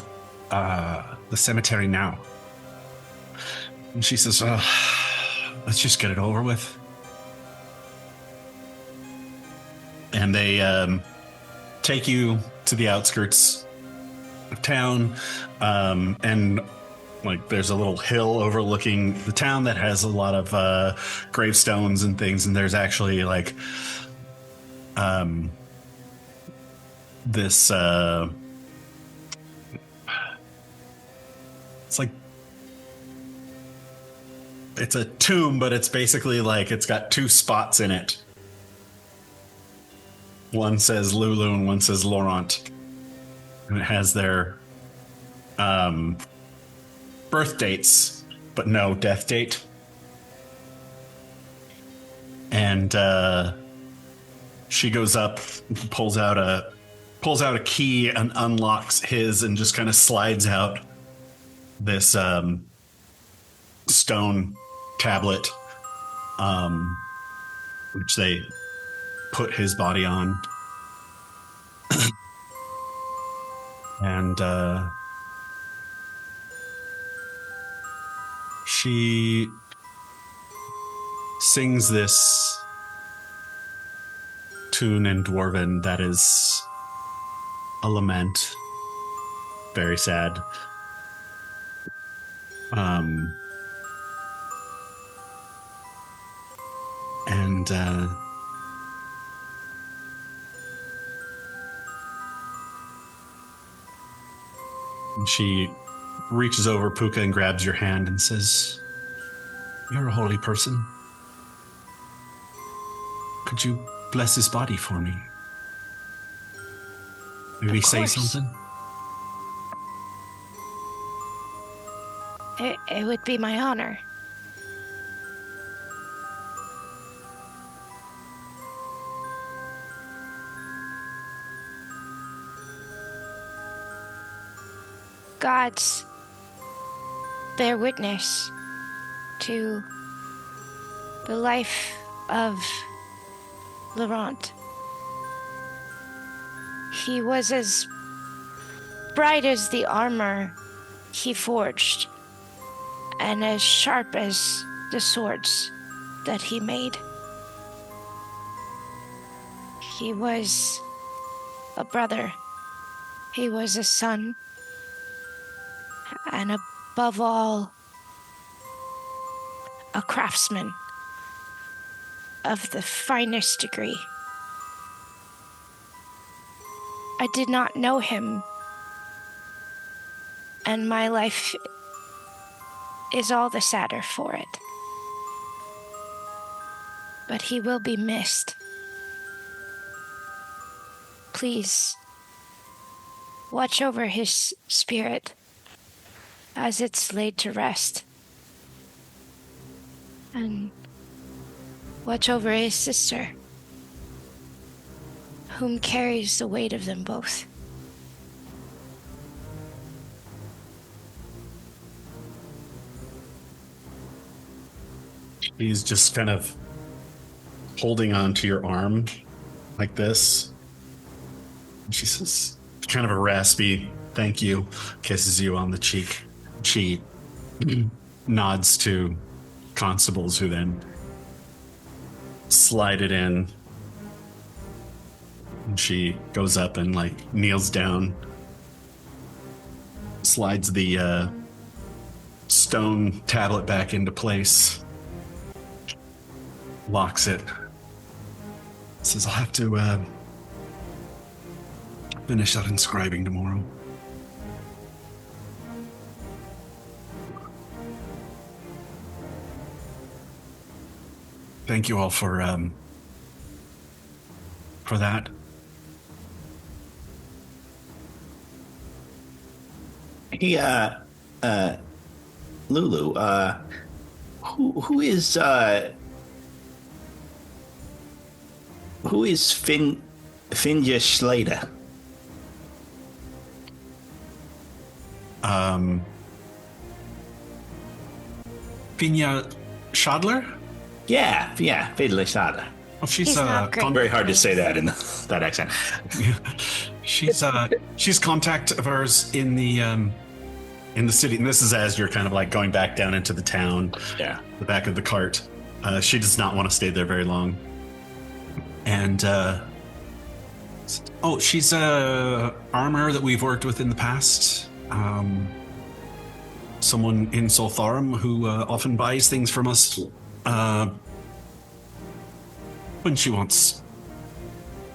the cemetery now? And she says, let's just get it over with. And they take you to the outskirts of town, and like there's a little hill overlooking the town that has a lot of gravestones and things, and there's actually like this it's like it's a tomb, but it's basically like it's got two spots in it. One says Lulu and one says Laurent. And it has their birth dates, but no death date. And she goes up, pulls out a key and unlocks his, and just kind of slides out this stone tablet, which they put his body on. And she sings this tune in Dwarven that is a lament, very sad. And she reaches over Puka and grabs your hand and says, "You're a holy person. Could you bless his body for me? Maybe say something?" It would be my honor. Gods bear witness to the life of Laurent. He was as bright as the armor he forged, and as sharp as the swords that he made. He was a brother. He was a son. And above all, a craftsman of the finest degree. I did not know him, and my life is all the sadder for it. But he will be missed. Please, watch over his spirit as it's laid to rest. And watch over his sister, whom carries the weight of them both. He's just kind of holding on to your arm like this. And she says, kind of a raspy thank you, kisses you on the cheek. She nods to constables who then slide it in. And she goes up and like kneels down, slides the stone tablet back into place, locks it, says, I'll have to finish that inscribing tomorrow. Thank you all for that. Hey, Lulu, who is Finja Schlater? Finja Schadler? Yeah, Finja Schlater. Oh, she's He's not great. Very hard to say that in that accent. She's contact of ours in the city, and this is as you're kind of like going back down into the town. Yeah. The back of the cart. She does not want to stay there very long. And she's a armor that we've worked with in the past. Someone in Solthrum who often buys things from us when she wants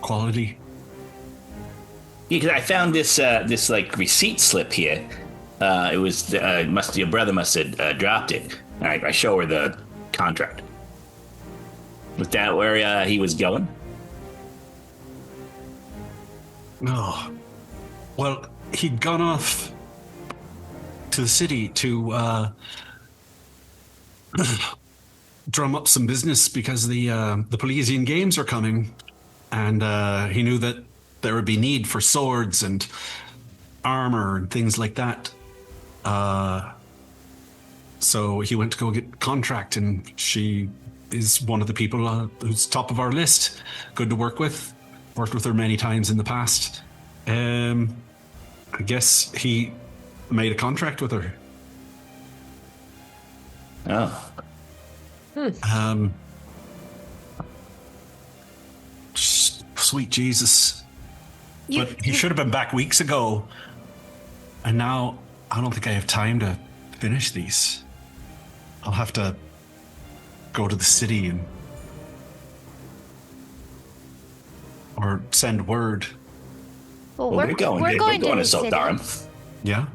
quality. Yeah, because I found this like receipt slip here. It was your brother must have dropped it. All right, I show her the contract. Was that where he was going? Oh, well, he'd gone off to the city to drum up some business because the Polynesian Games are coming, and he knew that there would be need for swords and armor and things like that. So he went to go get contract, and she is one of the people who's top of our list. Good to work with. Worked with her many times in the past. I guess he made a contract with her. Oh. Sweet Jesus. But he You- should have been back weeks ago. And now I don't think I have time to finish these. I'll have to go to the city or send word. Well, Well, we're we're going to to the city. Solthrum. Yeah?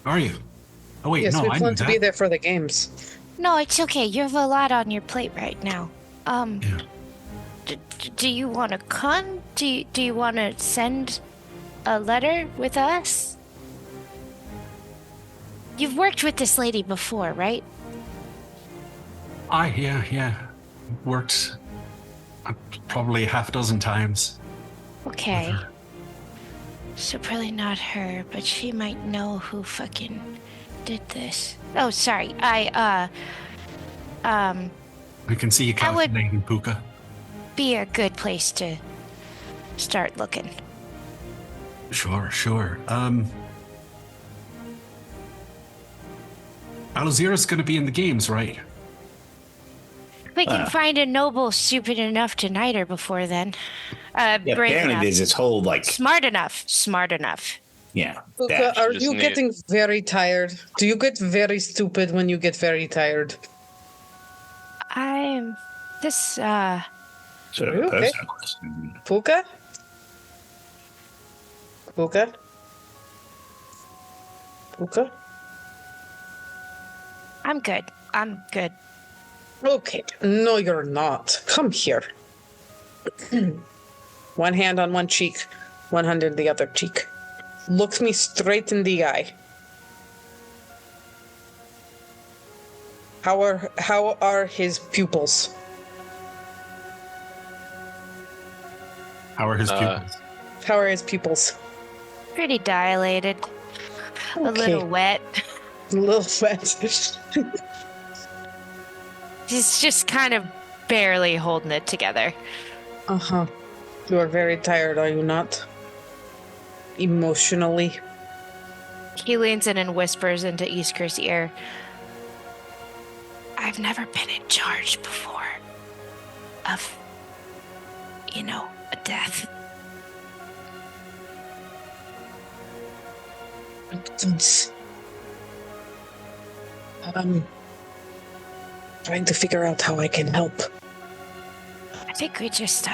Are you? Oh wait, Yes, no, we I knew plan to be that. there for the games. No, it's okay. You have a lot on your plate right now. Yeah. Do you want to come? Do you want to send a letter with us? You've worked with this lady before, right? Yeah. Worked probably a half dozen times. Okay. So probably not her, but she might know who fucking did this. Oh, sorry. I can see you I would- calculating, Puka. be a good place to start looking. Sure. Alzira's gonna be in the games, right? We can find a noble stupid enough to knight her before then. Yeah, Brave apparently enough. there's this whole like Smart enough. yeah. Luca, dash. are just you need- getting very tired? Do you get very stupid when you get very tired? I'm this Sort of a Okay. personal question. Puka? Puka? Puka? I'm good. Okay. No, you're not. Come here. One hand on one cheek, one hand in the other cheek. looks me straight in the eye. How are his pupils? How are his pupils? How are his pupils? Pretty dilated. A little wet. A little wet. He's just kind of barely holding it together. Uh-huh. You are very tired, are you not? Emotionally. He leans in and whispers into Iskra's ear. I've never been in charge before of, a death. Trying to figure out how I can help. I think we just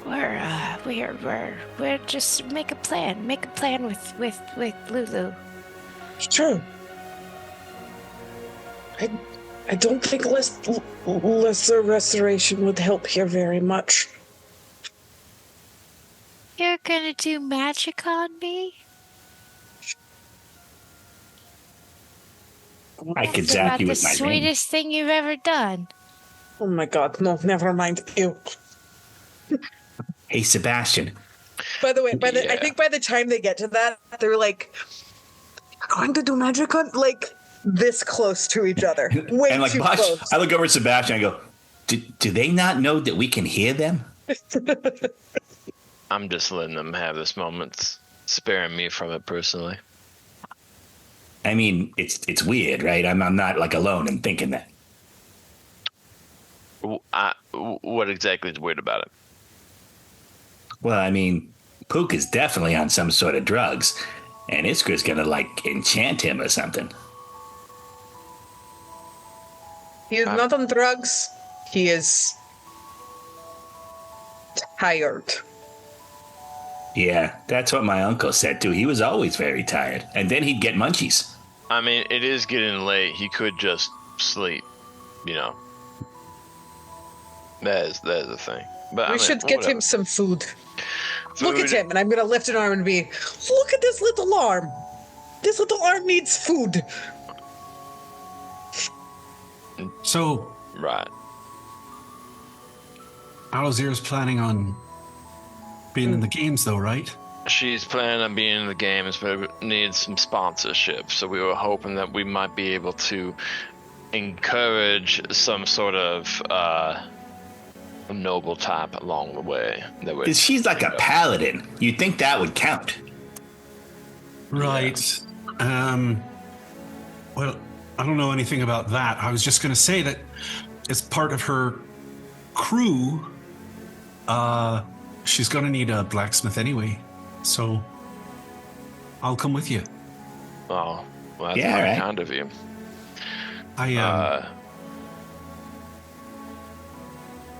we're just make a plan with Lulu. Sure. I don't think lesser restoration would help here very much. You're gonna do magic on me? I could That's zap about you the with my ring. sweetest thing you've ever done. Oh my god, no, never mind. Ew. Hey, Sebastian. By the way, I think by the time they get to that, they're like, going to do magic on, like, this close to each other. Way And like, too Bosh, close. I look over at Sebastian. I go, do they not know that we can hear them? I'm just letting them have this moment, sparing me from it personally. I mean, it's weird, right? I'm not like alone in thinking that. What exactly is weird about it? Well, I mean, Pook is definitely on some sort of drugs, and Iskra's gonna like enchant him or something. He is not on drugs. He is tired. Yeah, that's what my uncle said too. He was always very tired, and then he'd get munchies. I mean, it is getting late. He could just sleep, That is the thing. But We should get him some food. Look at him, and I'm going to lift an arm and be, look at this little arm. This little arm needs food. So, Right. Alzir's planning on being in the games, though, right? She's planning on being in the games, but needs some sponsorship. So we were hoping that we might be able to encourage some sort of noble type along the way. Because she's like a paladin. You'd think that would count. Right. Well, I don't know anything about that. I was just going to say that as part of her crew, she's going to need a blacksmith anyway. So I'll come with you. Oh, well, that's Yeah, very right. kind of you. I need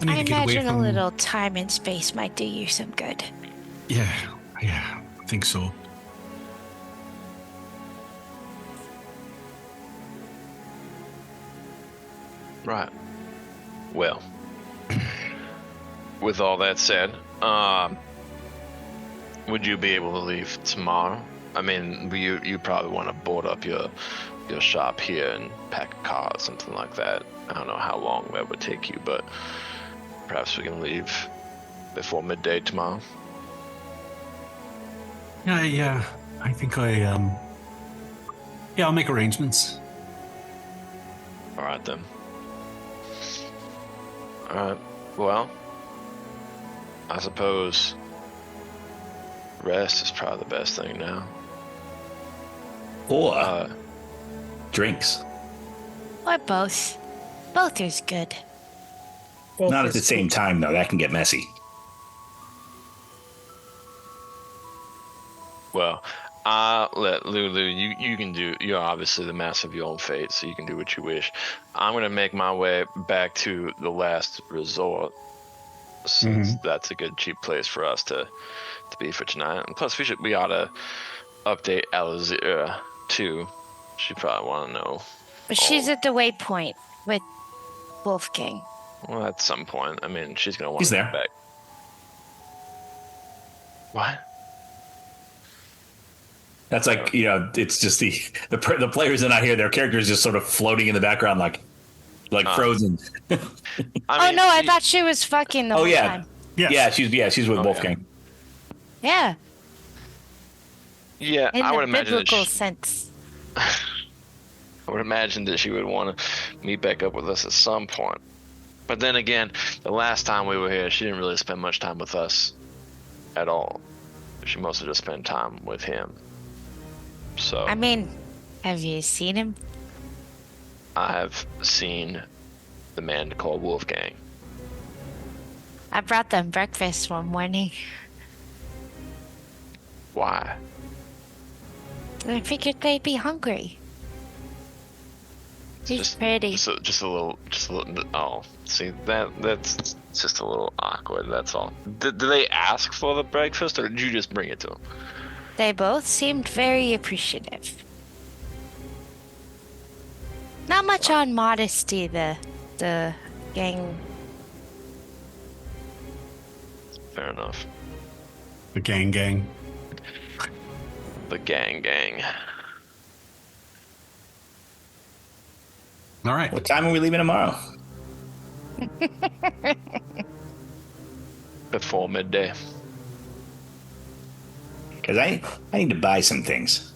I to get away imagine from. a little time and space might do you some good. Yeah, I think so. Right. Well, with all that said, would you be able to leave tomorrow? I mean, you probably want to board up your shop here and pack a car or something like that. I don't know how long that would take you, but perhaps we can leave before midday tomorrow. Yeah, I think I'll make arrangements. All right then. All right. Well, I suppose rest is probably the best thing now. Or drinks. Or both. Both is good. Not at the same time, though. That can get messy. Well, I'll let Lulu, you can do, you're obviously the master of your own fate, so you can do what you wish. I'm going to make my way back to the last resort, since that's a good cheap place for us to be for tonight. And plus, we ought to update Alzira too. She probably want to know. But she's at the waypoint with Wolf King. Well, at some point, I mean, she's going to want He's to there. get back. What? That's like, it's just the players are not here. Their characters just sort of floating in the background like frozen. I thought she was fucking the whole time. Yes. She's with Wolfgang. Yeah. Yeah, In I would the imagine biblical sense. I would imagine that she would want to meet back up with us at some point. But then again, the last time we were here, she didn't really spend much time with us at all. She mostly just spent time with him. So I mean, have you seen him? I have seen the man called Wolfgang. I brought them breakfast one morning. Why? I figured they'd be hungry. He's pretty. Just a little. Oh, see that's just a little awkward. That's all. Did they ask for the breakfast, or did you just bring it to them? They both seemed very appreciative. Not much on modesty, the gang. Fair enough. The gang. The gang. All right. What time are we leaving tomorrow? Before midday. Because I need to buy some things.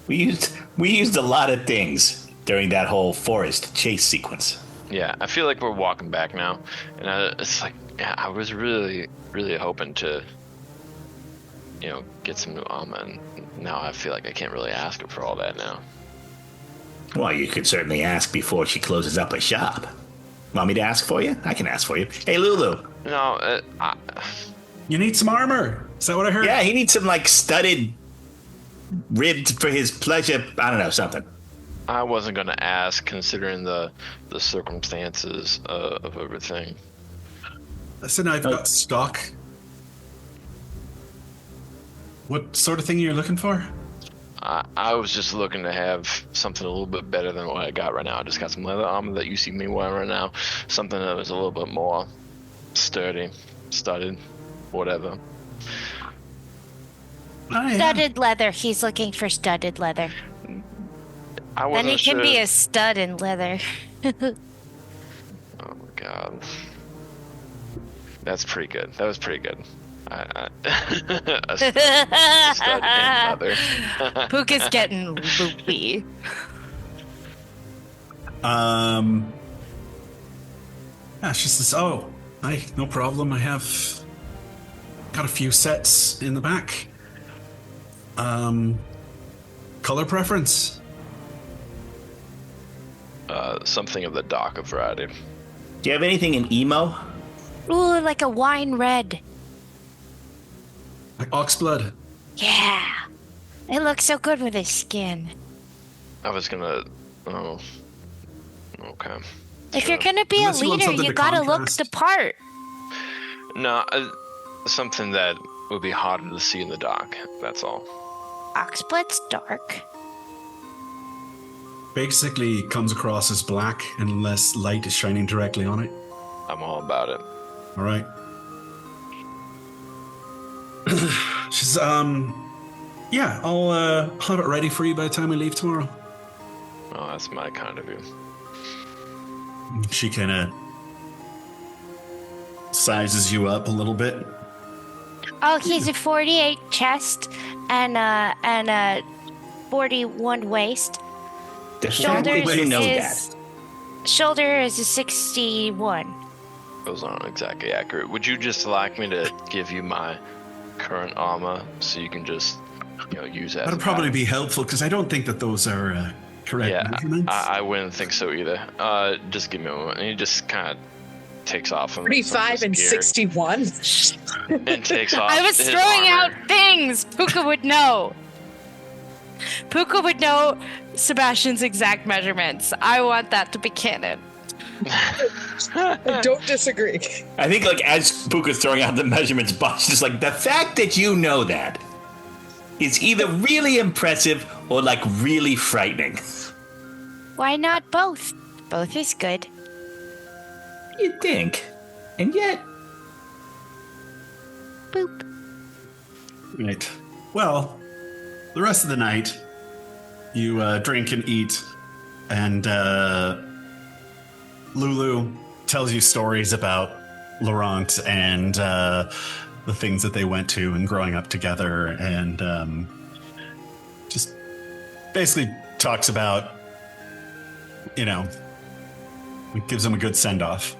We used a lot of things during that whole forest chase sequence. Yeah, I feel like we're walking back now, and it's like, yeah, I was really, really hoping to, get some new armor, and now I feel like I can't really ask her for all that now. Well, you could certainly ask before she closes up her shop. Want me to ask for you? I can ask for you. Hey, Lulu. No, You need some armor. Is that what I heard? Yeah, he needs some, studded ribbed for his pleasure. I don't know, something. I wasn't going to ask, considering the circumstances of everything. Listen, I've got stock. What sort of thing you're looking for? I was just looking to have something a little bit better than what I got right now. I just got some leather armor that you see me wearing right now. Something that was a little bit more sturdy, studded, whatever. Studded leather. He's looking for studded leather. I Then wasn't he can sure. be a stud in leather. Oh my god. That's pretty good. That was pretty good. A stud in leather. Puka's getting loopy. She says, "Oh, no problem. I have got a few sets in the back. Color preference? Something of the darker variety. Do you have anything in emo? Ooh, like a wine red. Like oxblood? Yeah. It looks so good with his skin. I was gonna. Oh. Okay. If you're gonna be Unless a you want leader, something you to gotta contrast. look the part. No, something that would be harder to see in the dark. That's all. Oxblood's dark. Basically comes across as black unless light is shining directly on it. I'm all about it. All right. She's, yeah, I'll have it ready for you by the time we leave tomorrow. Oh, that's my kind of you. She kind of sizes you up a little bit. Oh, he's a 48 chest and a 41 waist. The Shoulders fact that you know is shoulder is a 61. Those aren't exactly accurate. Would you just like me to give you my current armor so you can just, use that? That'd probably be helpful because I don't think that those are correct Yeah, measurements. I wouldn't think so either. Just give me a moment. And he just kind of takes off. 35 and 61. And takes off. I was his throwing armor. out things. Puka would know. Puka would know Sebastian's exact measurements. I want that to be canon. I don't disagree. I think, as Puka's throwing out the measurements, Bob's just the fact that you know that is either really impressive or, really frightening. Why not both? Both is good. You'd think. And yet... Boop. Right. Well, the rest of the night, you drink and eat, and Lulu tells you stories about Laurent and the things that they went to and growing up together, and just basically talks about, gives them a good send-off.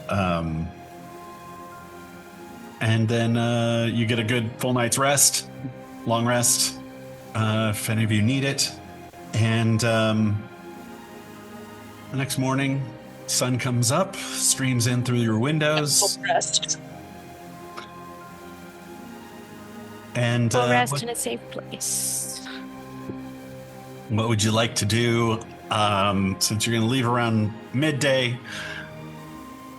And then you get a good full night's rest, long rest, if any of you need it. And the next morning, sun comes up, streams in through your windows. Full rest. And We'll rest in a safe place. what would you like to do? Since you're going to leave around midday,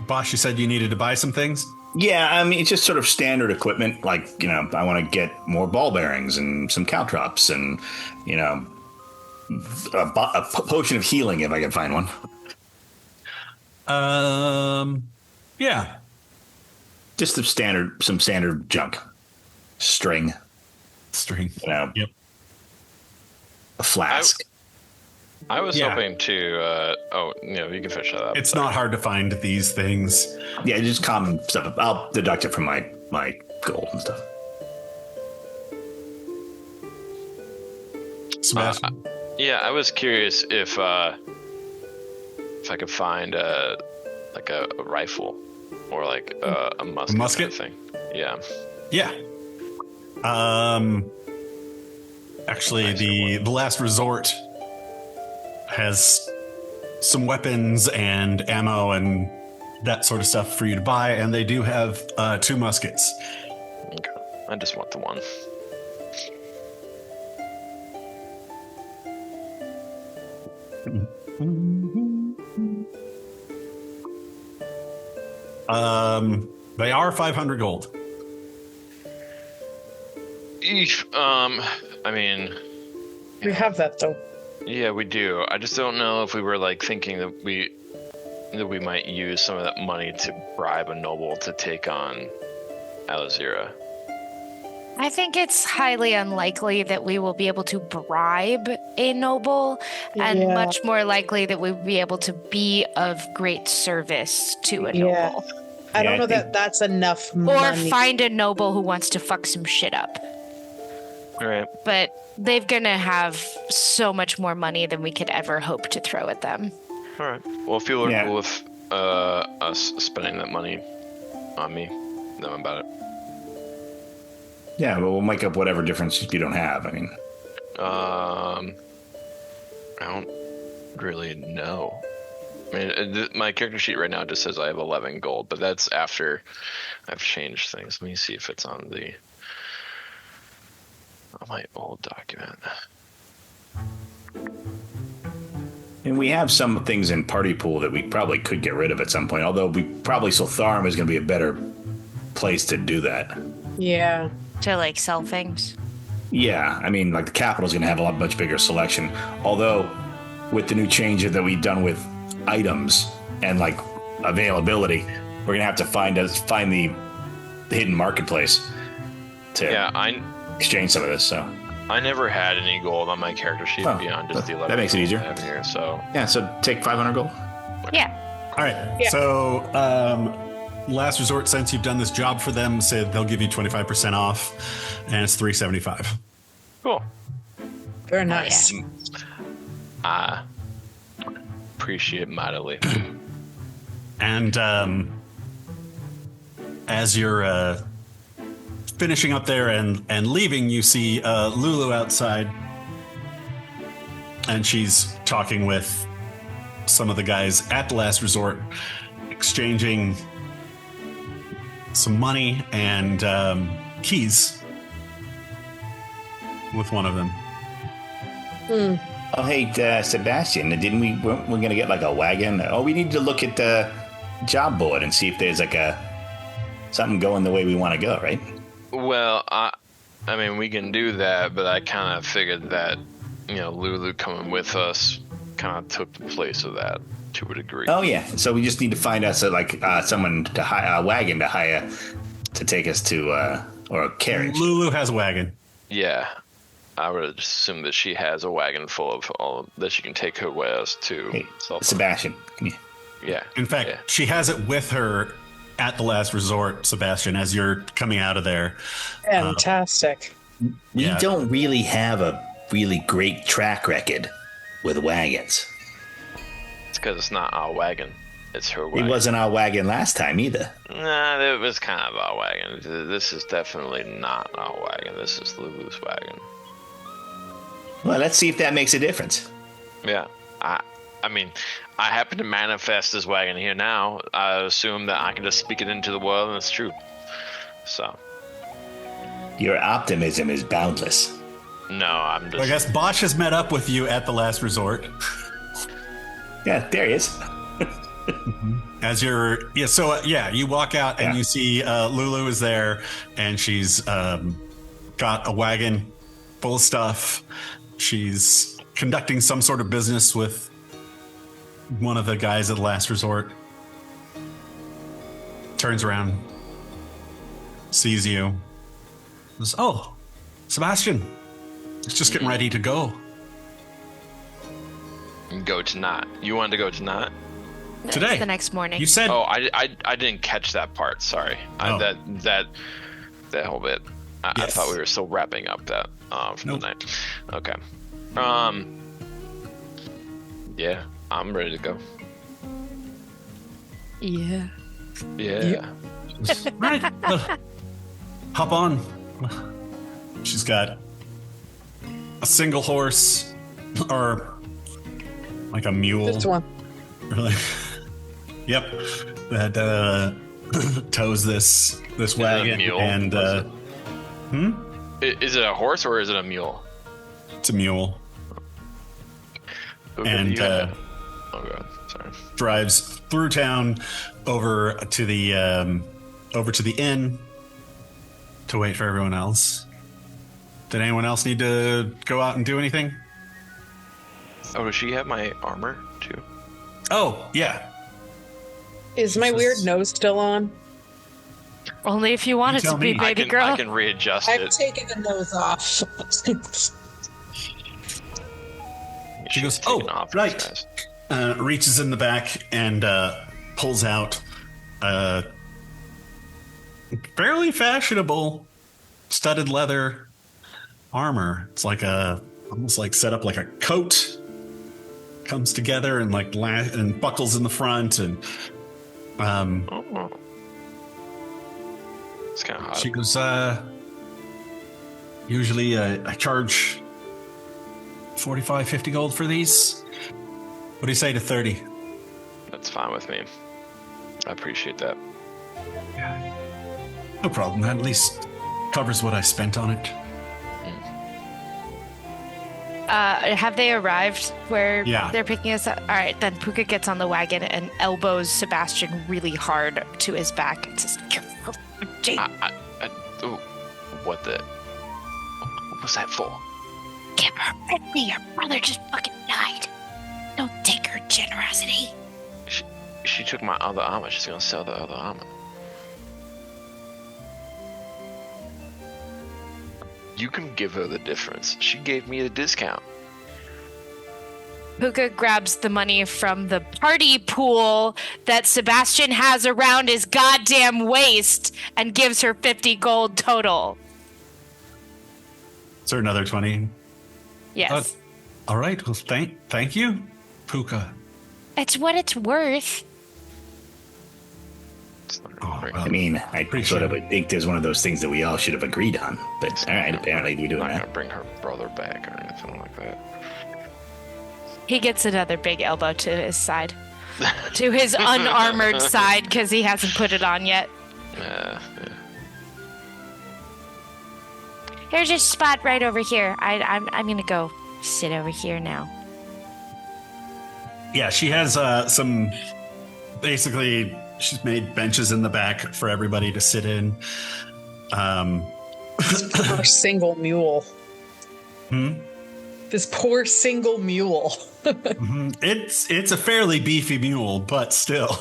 Bosch, you said you needed to buy some things? Yeah, I mean, it's just sort of standard equipment. Like, I want to get more ball bearings and some caltrops and, a potion of healing if I can find one. Yeah. Just some standard junk. String. Yep. A flask. I was Yeah. hoping to. You can finish that up. It's not hard to find these things. Yeah, just common stuff. I'll deduct it from my gold and stuff. Sebastian? Yeah, I was curious if I could find a rifle or a musket. Musket? Kind of thing. Yeah. Yeah. Actually, the last resort has some weapons and ammo and that sort of stuff for you to buy, and they do have 2 muskets. Okay. I just want the one. They are 500 gold. Eesh. I mean, We have that though. yeah, we do. I just don't know if we were thinking that we might use some of that money to bribe a noble to take on Alazira. I think it's highly unlikely that we will be able to bribe a noble, and Yeah. much more likely that we will be able to be of great service to a Yeah. noble. I don't I know think- that that's enough Or money. find a noble who wants to fuck some shit up. All right. But they're gonna have so much more money than we could ever hope to throw at them. All right. Well, if you are Yeah. cool with us spending that money on me, then I'm about it. Yeah, but we'll make up whatever difference you don't have. I mean, I don't really know. I mean, my character sheet right now just says I have 11 gold, but that's after I've changed things. Let me see if it's on my old document. and we have some things in Party Pool that we probably could get rid of at some point. Although Solthrum is going to be a better place to do that. Yeah. To sell things. Yeah, I mean, the capital is going to have a much bigger selection. Although, with the new change that we've done with items and availability, we're going to have to find the hidden marketplace to exchange some of this. So I never had any gold on my character sheet beyond just the 11. that makes it easier. I have here, so yeah, so take 500 gold. Yeah. All right. So, last resort, since you've done this job for them, said they'll give you 25% off, and it's 375. cool. Very nice. I appreciate it mightily. And as you're finishing up there and leaving, you see Lulu outside, and she's talking with some of the guys at the last resort, exchanging some money and keys with one of them. Oh, hey, Sebastian, we're going to get a wagon? Oh, we need to look at the job board and see if there's something going the way we want to go, right? Well, I mean, we can do that, but I kind of figured that, Lulu coming with us kind of took the place of that to a degree. Oh, yeah. So we just need to find us someone to hire, a wagon to hire to take us to, or a carriage. Lulu has a wagon. Yeah. I would assume that she has a wagon full of all that she can take her wares to. Hey, Solthrum. Sebastian, come here. Yeah. In fact, yeah. she has it with her at the last resort, Sebastian, as you're coming out of there. Fantastic. We Yeah. don't really have a really great track record with wagons. It's because it's not our wagon. It's her wagon. It wasn't our wagon last time either. Nah, it was kind of our wagon. This is definitely not our wagon. This is Lulu's wagon. Well, let's see if that makes a difference. Yeah. I mean, I happen to manifest this wagon here now. I assume that I can just speak it into the world and it's true. So, Your optimism is boundless. no, I'm just... I guess Bosch has met up with you at the last resort. Yeah, there he is. As you're, you walk out and Yeah. you see Lulu is there, and she's got a wagon full of stuff. She's conducting some sort of business with one of the guys at the last resort. Turns around, sees you. Says, "Oh, Sebastian, it's just getting ready to go Go tonight. You wanted to go tonight? today." The next morning. You said, Oh, I didn't catch that part. Sorry. Oh. That whole bit. I Yes. thought we were still wrapping up that for Nope. the night. Okay. Yeah, I'm ready to go. Yeah. Yeah. right, hop on. She's got a single horse, or like a mule. Just one. Really? Yep. That tows this it a wagon, mule? and What is it a horse or is it a mule? it's a mule. Okay, And, oh god, sorry. Drives through town over to the inn to wait for everyone else. Did anyone else need to go out and do anything? Oh, does she have my armor too? Oh, yeah. Is my weird nose still on? Only if you want You it to tell be, me. baby girl. I can readjust I've it. taken the nose off. She goes, She's taken "Oh, off right." these Reaches in the back and pulls out fairly fashionable studded leather armor. It's like almost like set up like a coat. Comes together and like and buckles in the front, and Oh. It's kind of hot. she goes, usually I charge 45, 50 gold for these. What do you say to 30? That's fine with me. I appreciate that. No problem. That at least covers what I spent on it. Have they arrived where Yeah. they're picking us up? All right, then Puka gets on the wagon and elbows Sebastian really hard to his back. It's just, Oh, what what was that for? Give her with me. Your brother just fucking died. Don't take her generosity. She took my other armor. She's gonna sell the other armor. You can give her the difference. She gave me a discount. Puka grabs the money from the party pool that Sebastian has around his goddamn waist and gives her 50 gold total. Is there another 20? Yes. All right. Well, thank you, Puka. It's what it's worth. It's not Oh, right. well. I mean, I Appreciate sort of it. think there's one of those things that we all should have agreed on. But all right, apparently we're doing I'm not that. gonna bring her brother back or anything like that. He gets another big elbow to his side. To his unarmored side because he hasn't put it on yet. Yeah. Here's your spot right over here. I'm gonna go sit over here now. Yeah, she has some. Basically, she's made benches in the back for everybody to sit in. Poor single mule. This poor single mule. It's a fairly beefy mule, but still.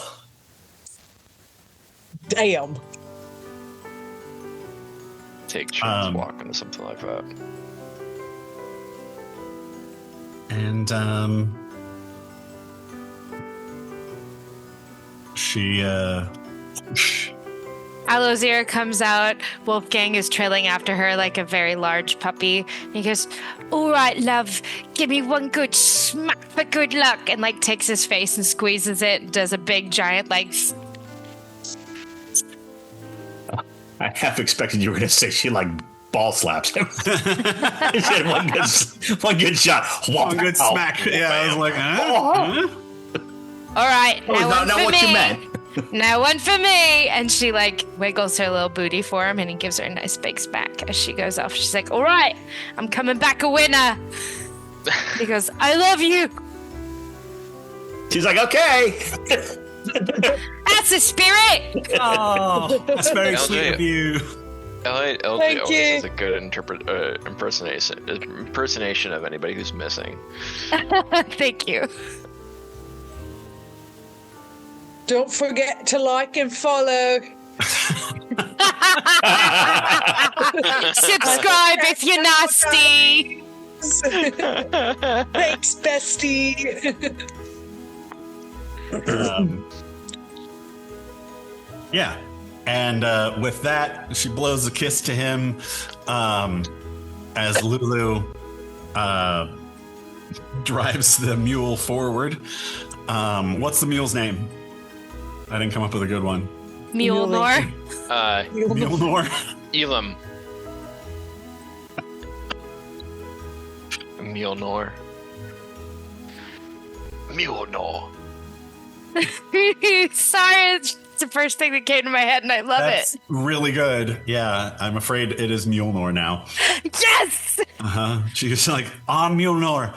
Damn. Take turns Um, walking or something like that. And she Alozir comes out. Wolfgang is trailing after her like a very large puppy. And he goes, "All right, love, give me one good smack for good luck," and like takes his face and squeezes it and does a big giant like. I half expected you were going to say she like ball slaps him. She had one good shot. one good smack. Yeah, I was like, huh? All right, Oh, now one not for what me. you meant. Now one for me. And she like wiggles her little booty for him, and he gives her a nice big smack as she goes off. She's like, "All right, I'm coming back a winner." He goes, "I love you." She's like, okay. That's the spirit. Oh, that's very LJ. sweet of you. LJ Thank always you. is a good impersonation of anybody who's missing. Thank you. Don't forget to like and follow. Subscribe if you're nasty. Thanks, bestie. Yeah. And with that, she blows a kiss to him as Lulu drives the mule forward. What's the mule's name? I didn't come up with a good one. Mjolnir. Mjolnir. Elam. Mjolnir. Mjolnir. Sorry, it's the first thing that came to my head, and I love That's really good. Yeah, I'm afraid it is Mjolnir now. it. Yes. She's like, on Mjolnir.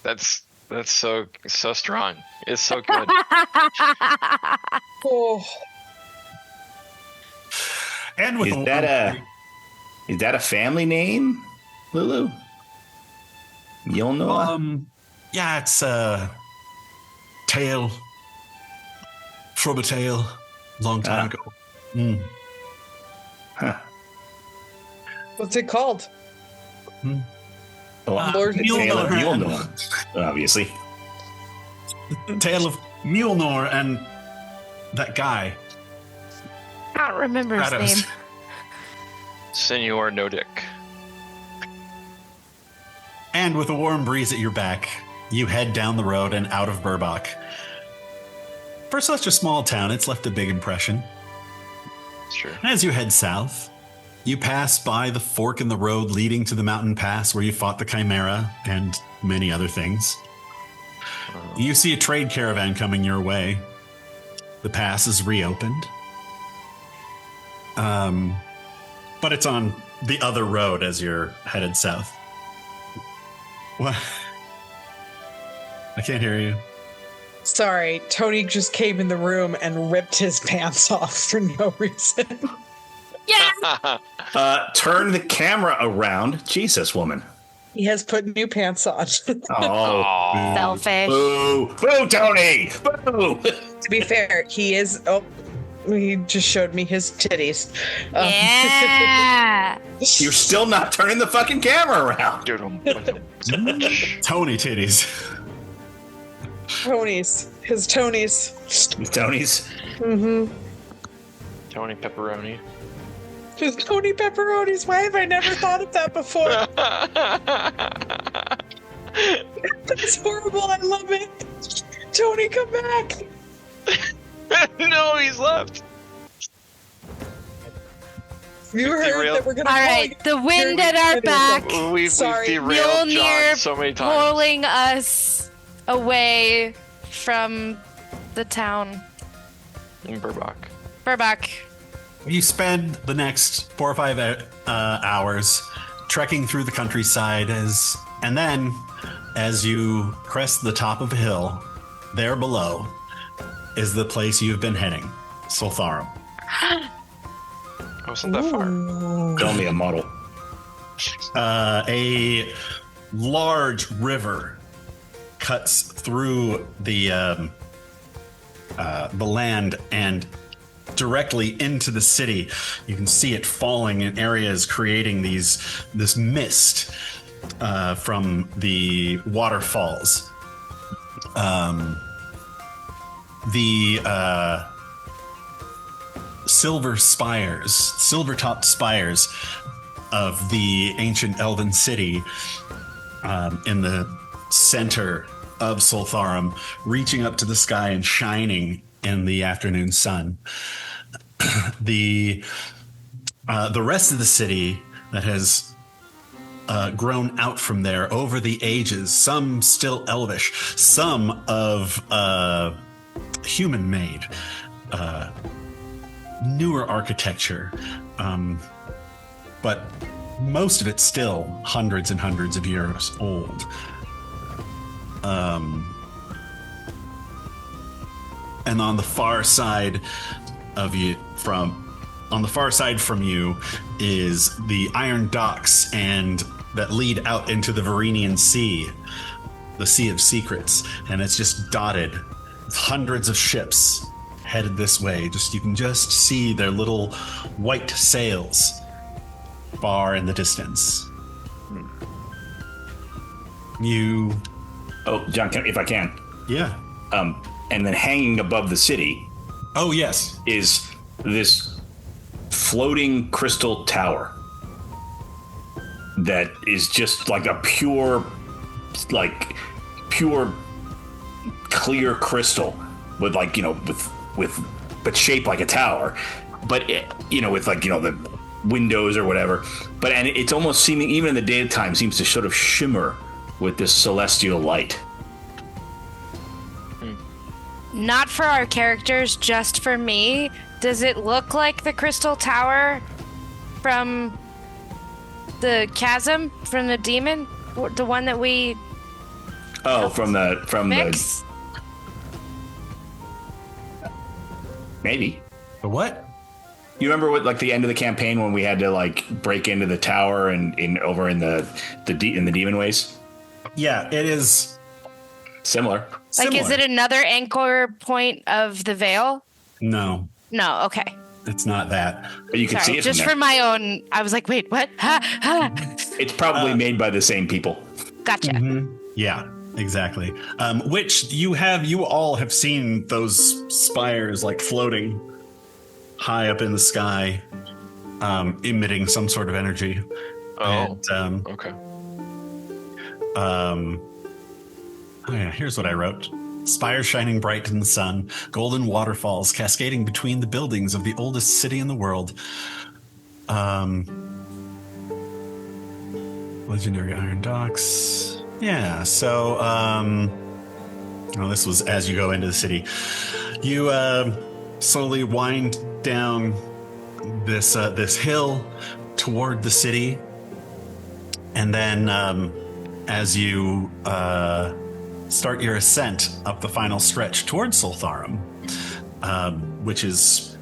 That's so strong. It's so good. Oh, And with Is that a family name, Lulu? Mjolnir? yeah, it's tale from a tale long time ago. what's it called? Lord Tale of Mjolnir. Mjolnir, obviously. Tale of Mjolnir and that guy. I don't remember his Shadows. name. Senor Nodic. And with a warm breeze at your back, you head down the road and out of Burbach. For such a small town, it's left a big impression. Sure. As you head south, you pass by the fork in the road leading to the mountain pass where you fought the Chimera and many other things. You see a trade caravan coming your way. The pass is reopened. But it's on the other road as you're headed south. What? I can't hear you. Sorry, Tony just came in the room and ripped his pants off for no reason. Yeah. Turn the camera around. Jesus, woman. He has put new pants on. Oh. Selfish. Boo. Boo, Tony. Boo. To be fair, he is. Oh, he just showed me his titties. Yeah. You're still not turning the fucking camera around. Tony titties. Tony's. His Tony's. Tony's. Tony Pepperoni. His Tony Pepperoni's. Why have I never thought of that before? That's horrible. I love it. Tony, come back. No, he's left. You heard Derailed. that we're gonna. All right, the wind at our back. We've Sorry. derailed John Mjolnir so many times. pulling us away from the town. In Burbach. Burbach. You spend the next 4 or 5 hours trekking through the countryside and then as you crest the top of a hill, there below is the place you've been heading, Solthrum. I wasn't that far. Tell me a model. A large river cuts through the land and directly into the city. You can see it falling in areas, creating this mist from the waterfalls. The silver-topped spires of the ancient elven city in the center of Solthrum, reaching up to the sky and shining in the afternoon sun. The rest of the city that has grown out from there over the ages, some still elvish, some of human-made, newer architecture, but most of it still hundreds and hundreds of years old. And on the far side of you, from you, is the iron docks and that lead out into the Varenian Sea, the Sea of Secrets, and it's just dotted with hundreds of ships headed this way. You can just see their little white sails far in the distance. Oh, John, if I can. Yeah. And then hanging above the city. Oh, yes. Is this floating crystal tower that is just like a pure clear crystal with but shaped like a tower, but with the windows or whatever. And it's almost seeming, even in the daytime, seems to sort of shimmer with this celestial light. Not for our characters, just for me. Does it look like the crystal tower from the chasm, from the demon, the one that we? Oh, from mix? Maybe. The what? You remember what, the end of the campaign when we had to break into the tower and over in the demon ways? Yeah, it is similar. Is it another anchor point of the veil? No. No, okay. It's not that. But you can see it just from for my own. I was like, wait, what? It's probably made by the same people. Gotcha. Mm-hmm. Yeah, exactly. Which you all have seen those spires floating high up in the sky, emitting some sort of energy. Oh, and, okay. Oh yeah, here's what I wrote. Spires shining bright in the sun, golden waterfalls cascading between the buildings of the oldest city in the world. Legendary iron docks. Yeah, so this was as you go into the city. You slowly wind down this hill toward the city, and then as you start your ascent up the final stretch towards Solthrum, which is,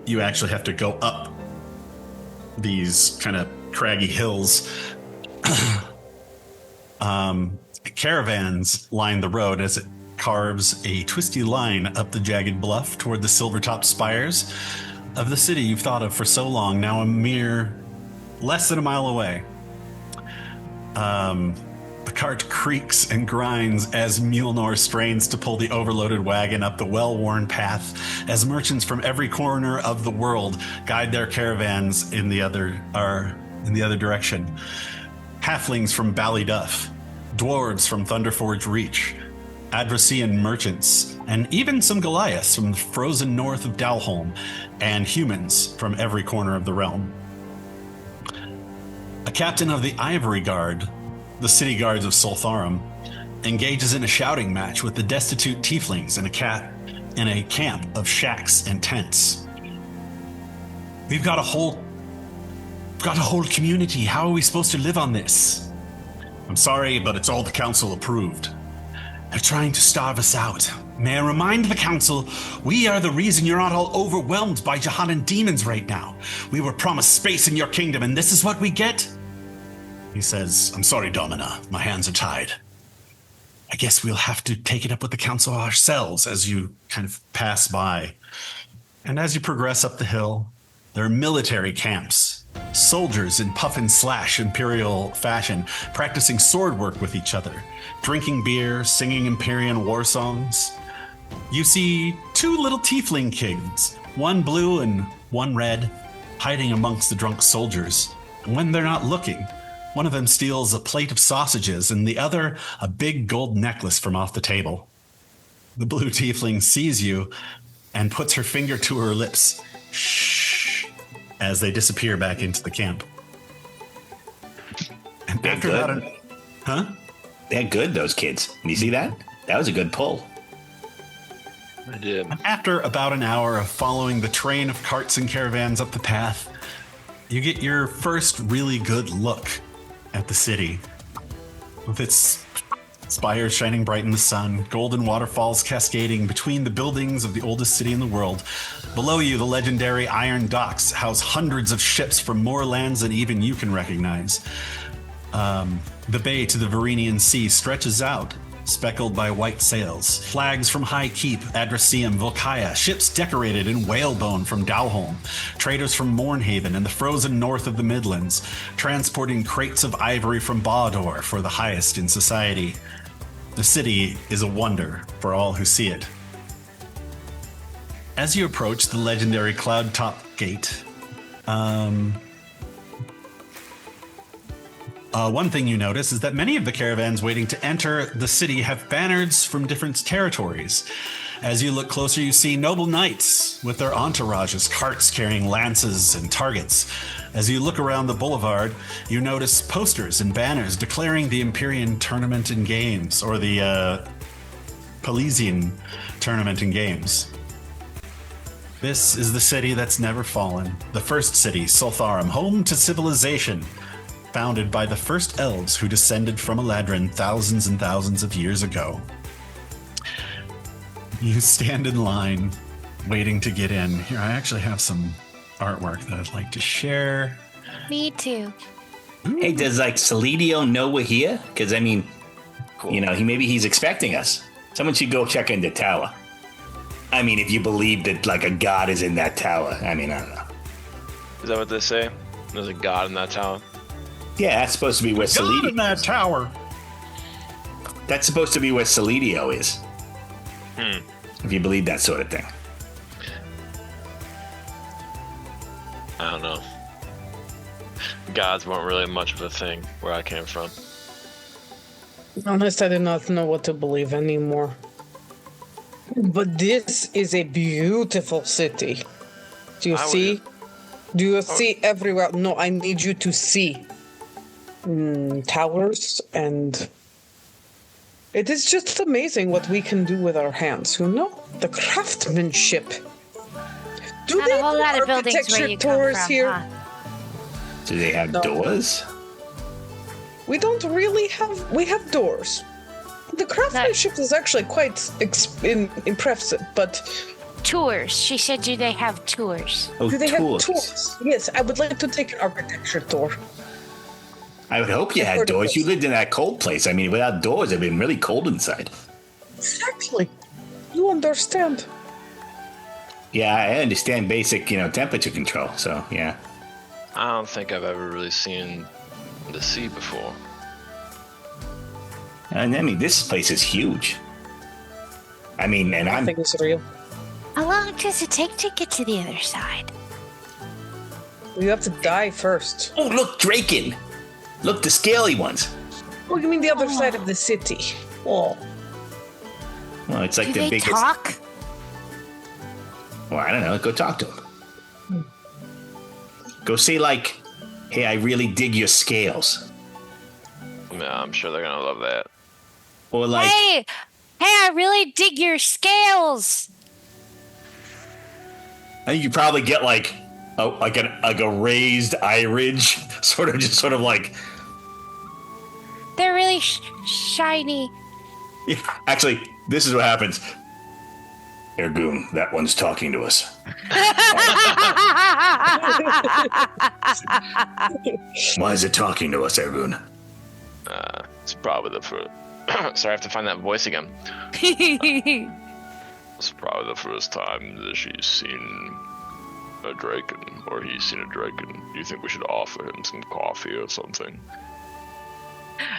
you actually have to go up these kind of craggy hills. Caravans line the road as it carves a twisty line up the jagged bluff toward the silver-topped spires of the city you've thought of for so long, now a mere less than a mile away. The cart creaks and grinds as Mjolnir strains to pull the overloaded wagon up the well-worn path as merchants from every corner of the world guide their caravans in the other direction. Halflings from Ballyduff, dwarves from Thunderforge Reach, Adrosian merchants, and even some Goliaths from the frozen north of Dalholm, and humans from every corner of the realm. A captain of the Ivory Guard, the city guards of Solthrum, engages in a shouting match with the destitute tieflings in a camp of shacks and tents. We've got a whole community. How are we supposed to live on this? I'm sorry, but it's all the council approved. They're trying to starve us out. May I remind the council, we are the reason you're not all overwhelmed by Jahanan demons right now. We were promised space in your kingdom, and this is what we get? He says, I'm sorry, Domina. My hands are tied. I guess we'll have to take it up with the council ourselves as you kind of pass by. And as you progress up the hill, there are military camps soldiers in puff and slash imperial fashion, practicing sword work with each other, drinking beer, singing Empyrean war songs. You see 2 little tiefling kids, one blue and one red, hiding amongst the drunk soldiers. And when they're not looking, one of them steals a plate of sausages and the other a big gold necklace from off the table. The blue tiefling sees you and puts her finger to her lips. Shh, as they disappear back into the camp. And They're after good. about Huh? They're good, those kids. You see that? That was a good pull. I did. After about an hour of following the train of carts and caravans up the path, you get your first really good look at the city. With its spires shining bright in the sun, golden waterfalls cascading between the buildings of the oldest city in the world. Below you, the legendary Iron Docks house hundreds of ships from more lands than even you can recognize. The bay to the Varenian Sea stretches out, speckled by white sails, flags from High Keep, Adricium, Volkaya, ships decorated in whalebone from Dowholm, traders from Mornhaven and the frozen north of the Midlands, transporting crates of ivory from Bawdor for the highest in society. The city is a wonder for all who see it. As you approach the legendary Cloudtop Gate, one thing you notice is that many of the caravans waiting to enter the city have banners from different territories. As you look closer, you see noble knights with their entourages, carts carrying lances and targets. As you look around the boulevard, you notice posters and banners declaring the Empyrean Tournament and Games, or the Pelesian Tournament and Games. This is the city that's never fallen, the first city, Solthrum, home to civilization, founded by the first elves who descended from Eladrin thousands and thousands of years ago. You stand in line, waiting to get in. Here, I actually have some artwork that I'd like to share. Me too. Hey, does Solidio know we're here? Because maybe he's expecting us. Someone should go check in the tower. I mean, if you believe that a god is in that tower. I don't know. Is that what they say? There's a god in that tower? Yeah, that's supposed to be where Solidio. In that tower. That's supposed to be where Solidio is. If you believe that sort of thing. I don't know. Gods weren't really much of a thing where I came from. Honest, I do not know what to believe anymore. But this is a beautiful city. Do you see? Do you see everywhere? No, I need you to see. Towers, and it is just amazing what we can do with our hands, the craftsmanship. Do Not they a whole do lot of buildings where architecture you come tours from, here? huh? Do they have No. doors? We don't really have. We have doors. The craftsmanship is actually quite impressive, but Tours. She said, do they have tours? Oh, do they tours. have tours? Yes, I would like to take an architecture tour. I would hope you I've had heard of doors. this. You lived in that cold place. I mean, without doors, it'd been really cold inside. Exactly. You understand. Yeah, I understand basic, temperature control. So, yeah. I don't think I've ever really seen the sea before. And this place is huge. And I think it's real. How long does it take to get to the other side? You have to die first. Oh, look, Draken. Look, the scaly ones. Oh, you mean the other side of the city? Oh. Well, it's like Do the they biggest. talk? Well, I don't know. Go talk to them. Go say, hey, I really dig your scales. Yeah, I'm sure they're gonna love that. Or Hey, I really dig your scales. I think you probably get a raised eye ridge, sort of like. They're really shiny. Yeah, actually, this is what happens. Ergoon, that one's talking to us. Why is it talking to us, Ergoon? It's probably the first. Sorry, I have to find that voice again. It's probably the first time that she's seen a dragon, or he's seen a dragon. Do you think we should offer him some coffee or something?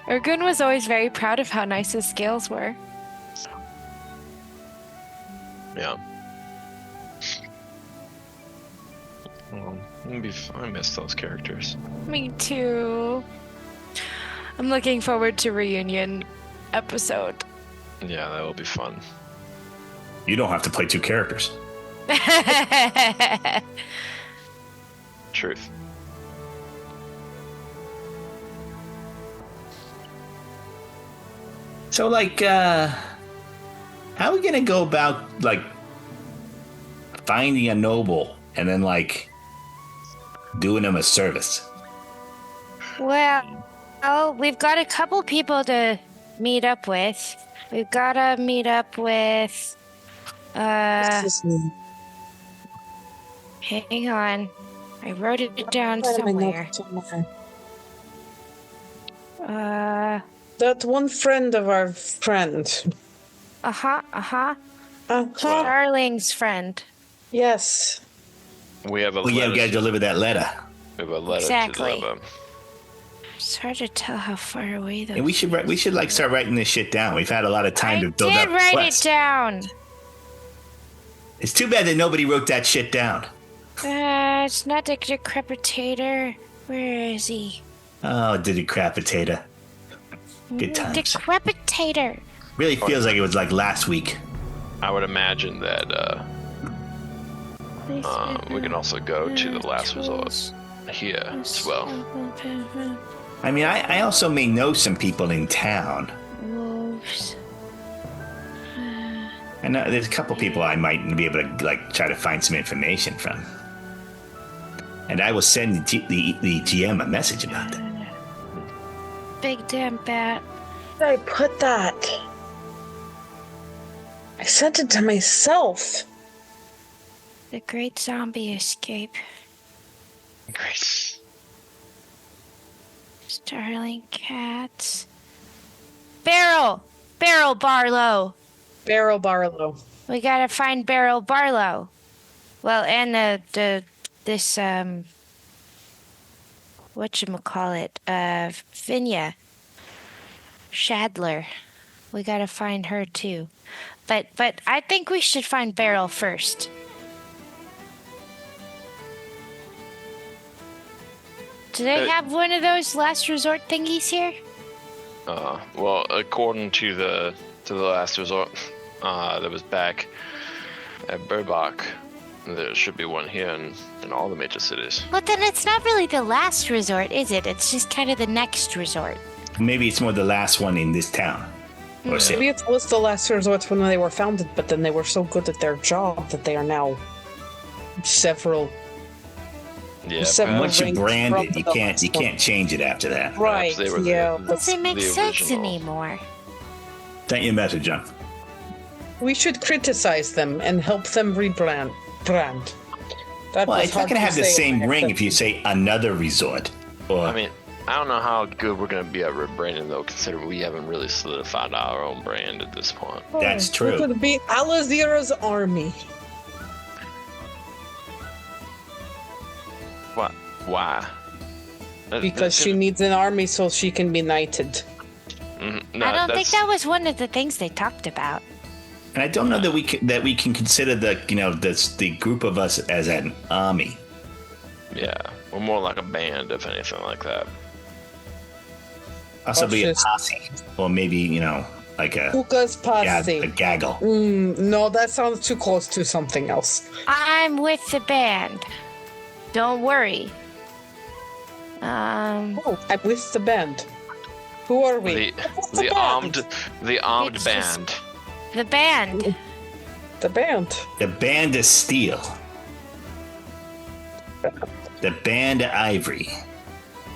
Ergun was always very proud of how nice his scales were. Yeah. Well, I miss those characters. Me too. I'm looking forward to reunion episode. Yeah, that will be fun. You don't have to play 2 characters. Truth. So, like, how are we gonna go about, like, finding a noble and then, like, doing him a service? Well, we've got a couple people to meet up with. We've got to meet up with. Hang on. I wrote it down somewhere. That one friend of our friend. Darling's friend. Yes. We have a Well, yeah, we gotta deliver that letter. We have a letter Exactly. to deliver. It's hard to tell how far away those. And we should like start writing this shit down. We've had a lot of time I to build up did write quest. it down. It's too bad that nobody wrote that shit down. It's not the decrepitator. Where is he? Oh, the decrepitator. Good times. Decrepitator. Really feels like it was like last week. I would imagine that we can also go to the last resort here as well. I mean, I also may know some people in town. Wolves. I know there's a couple people I might be able to like try to find some information from. And I will send the GM a message about that. Big damn bat. Where did I put that? I sent it to myself. The great zombie escape. Great. Starling cats. Barrel Barlow. Barrel Barlow. We gotta find Barrel Barlow. Well, and this whatchamacallit, Vinya Shadler. We gotta find her too. But I think we should find Barrel first. Do they have one of those last resort thingies here? Well, according to the last resort that was back at Burbach, there should be one here in all the major cities. Well, then it's not really the last resort, is it? It's just kind of the next resort. Maybe it's more the last one in this town. Or city. Maybe it was the last resort when they were founded, but then they were so good at their job that they are now several. Yeah, Seven Once you ranks brand from it, you the can't last one. change it after that. Right, they were yeah. Doesn't make the sense original. anymore. Sent you a message, John. We should criticize them and help them rebrand. That Well, was it's not hard going to have the say same in ring accent. if you say another resort. Or I mean, I don't know how good we're going to be at rebranding, though, considering we haven't really solidified our own brand at this point. that's It true. could be Alazira's army. What? Why? Because she needs an army so she can be knighted. No, I don't think that's- that was one of the things they talked about. And I don't know that we can consider the group of us as an army. Yeah, we're more like a band, if anything like that. Possibly a Fascist. posse, or maybe like a Puka's posse. a gaggle. No, that sounds too close to something else. I'm with the band. Don't worry. Um, Oh, I'm with the band. Who are we? The armed It's just- band. the band. The band. The band of steel. The band of ivory.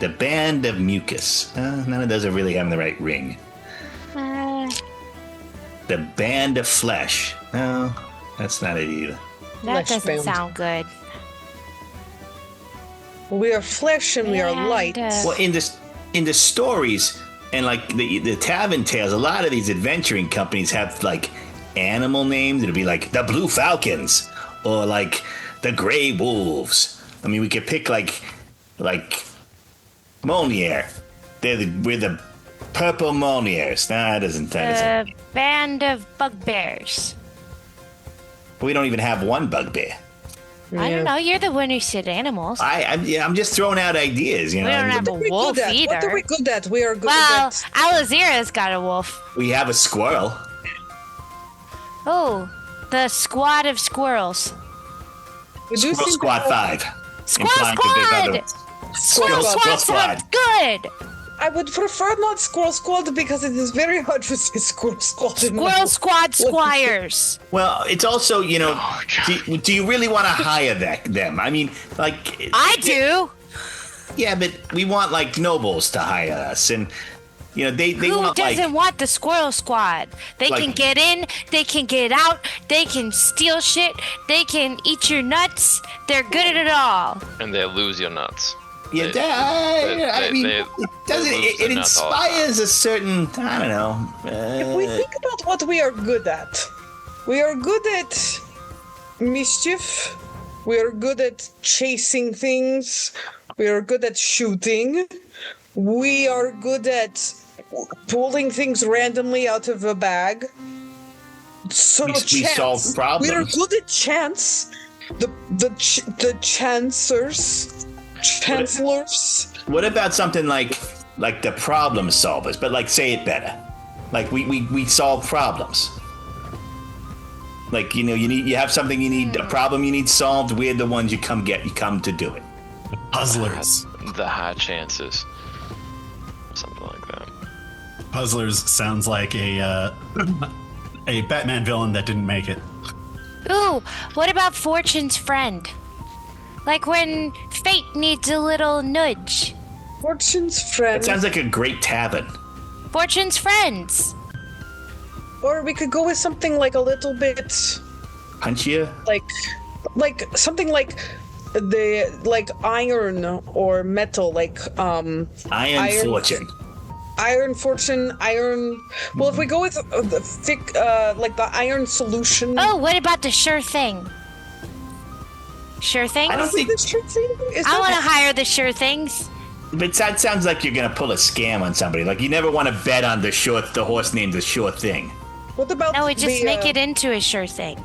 The band of mucus. None of those are really having the right ring. The band of flesh. No, that's not it either. That Flesh doesn't band. sound good. We are flesh and we are And, light. Well, in the stories and like the tavern tales, a lot of these adventuring companies have like animal names. It'll be like the Blue Falcons or like the Grey Wolves. I mean, we could pick like Monier. We're the Purple Moniers. Nah, that doesn't. A band of bugbears. But we don't even have one bugbear. I don't know. You're the one who said animals. I'm just throwing out ideas. You know, We don't have a wolf either. What are we good at? We are good Well, at. Alazira's got a wolf. we have a squirrel. Oh, the squad of squirrels. We do Squirrel seem Squad to have- 5. Squirrel Implying that there's Squad! other- Squirrel Squirrel Squad sounds good. I would prefer not Squirrel Squad because it is very hard to say Squirrel Squad. in Squirrel my- Squad Squires. Well, it's also, do you really want to hire them? I mean, like... I do. Yeah, but we want, like, nobles to hire us. And, they Who want, doesn't want the Squirrel Squad? They Like- can get in, they can get out, they can steal shit, they can eat your nuts. They're good at it all. And they lose your nuts. Yeah, I mean, it inspires a certain, I don't know. If we think about what we are good at, we are good at mischief. We are good at chasing things. We are good at shooting. We are good at pulling things randomly out of a bag. So We chance. solve problems. We are good at chance. The chancers. Chancellors. What about something like the problem solvers, but like say it better? Like we solve problems. Like you have something you need, a problem you need solved. We're the ones you come to do it. Puzzlers. The high chances. Something like that. Puzzlers sounds like a Batman villain that didn't make it. Ooh, what about Fortune's friend? Like when fate needs a little nudge. Fortune's friend. That sounds like a great tavern. Fortune's friends. Or we could go with something like a little bit Punchier? like something like iron or metal, like Iron Fortune. Iron Fortune, iron. Well, if we go with the thick, like the iron solution. Oh, what about the sure thing? Sure things? I don't think. Is I that- want to hire the sure things. But that sounds like you're gonna pull a scam on somebody. Like you never want to bet on the horse named the sure thing. What about No, we just the, make it into a sure thing.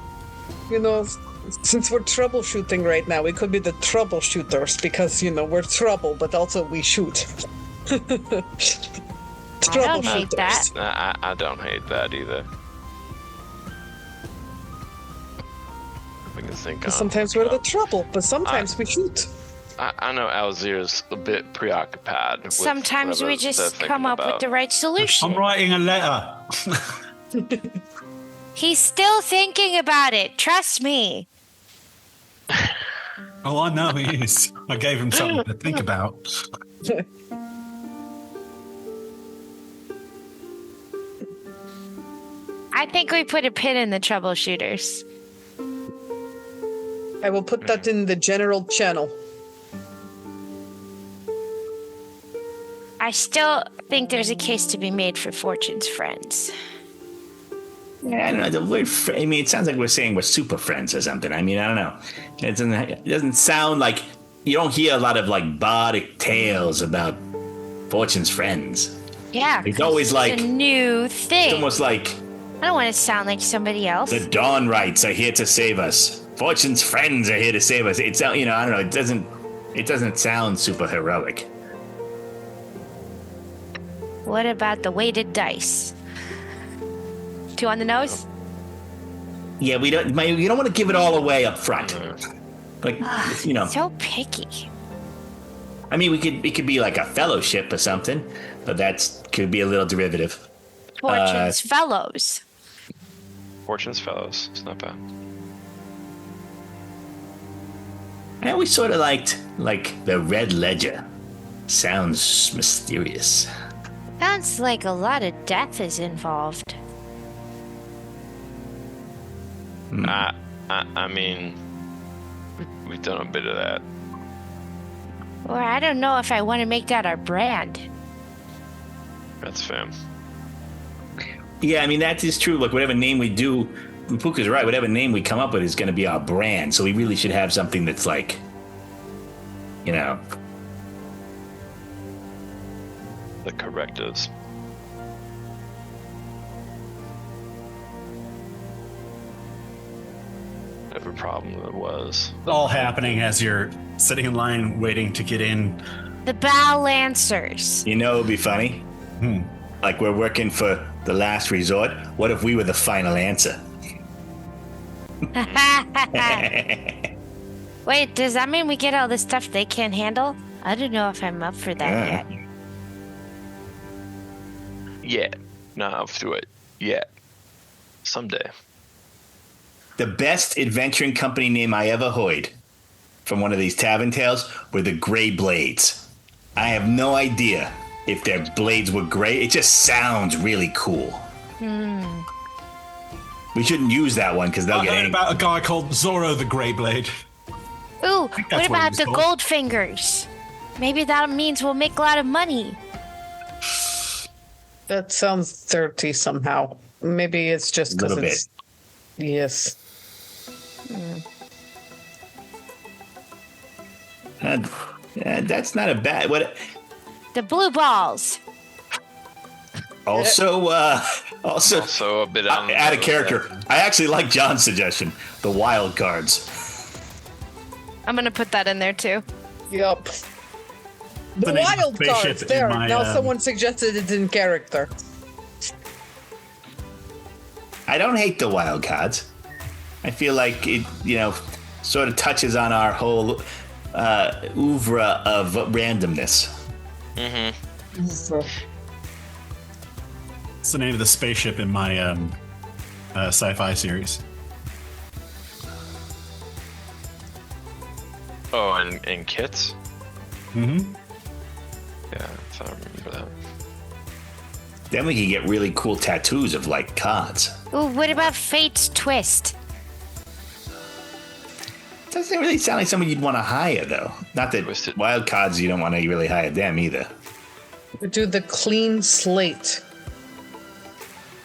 Since we're troubleshooting right now, we could be the troubleshooters because we're trouble, but also we shoot. I don't hate that. I don't hate that either. We can think on. Sometimes we're the trouble, but sometimes we shoot. I know Alzir's a bit preoccupied. With Sometimes we whatever they're just thinking come up with about. the right solution. I'm writing a letter. He's still thinking about it. Trust me. Oh, I know he is. I gave him something to think about. I think we put a pin in the troubleshooters. I will put that in the general channel. I still think there's a case to be made for Fortune's friends. Yeah, I don't know. The word. I mean, it sounds like we're saying we're super friends or something. I mean, I don't know. It doesn't sound like you don't hear a lot of like bardic tales about Fortune's friends. Yeah, It's always like a new thing. it's almost like I don't want to sound like somebody else. the Dawn Rights are here to save us. Fortune's friends are here to save us. It's I don't know. It doesn't sound super heroic. What about the weighted dice? 2 on the nose? Yeah, you don't want to give it all away up front. Like So picky. I mean, it could be like a fellowship or something, but could be a little derivative. Fortune's fellows. Fortune's Fellows. It's not bad. I always sort of liked the Red Ledger. Sounds mysterious. Sounds like a lot of death is involved. I mean, we've done a bit of that. Or I don't know if I want to make that our brand. That's fair. Yeah, I mean that is true. Like whatever name we do, Puka's right. Whatever name we come up with is going to be our brand. So we really should have something that's like, you know. The correctives. Whatever problem it was. It's all happening as you're sitting in line waiting to get in. The Bow Lancers. You know, it'd be funny. Like we're working for the last resort. What if we were the final answer? Wait, does that mean we get all the stuff they can't handle? I don't know if I'm up for that yet. Yeah. Not up to it yet. Someday. The best adventuring company name I ever heard from one of these tavern tales were the Gray Blades. I have no idea if their blades were gray. It just sounds really cool. We shouldn't use that one because they'll I get heard angry. about a guy called Zorro the Grey Blade. Ooh, that's what what about it the was called. Goldfingers? Maybe that means we'll make a lot of money. That sounds dirty somehow. Maybe it's just because Little it's. Yes. That's not a bad. What? The blue balls. Also, So a bit on out of character. I actually like John's suggestion. The wild cards. I'm gonna put that in there too. Yup. The name of wild spaceship cards. in There. my, Now someone suggested it in character. I don't hate the wild cards. I feel like it, sort of touches on our whole oeuvre of randomness. It's the name of the spaceship in my sci-fi series. Oh, and kits? Mm-hmm. Yeah, I remember that. Then we can get really cool tattoos of like cards. Ooh, what about Fate's Twist? Doesn't really sound like someone you'd want to hire, though. Not that Twisted. wild cards, you don't want to really hire them either. We do the clean slate.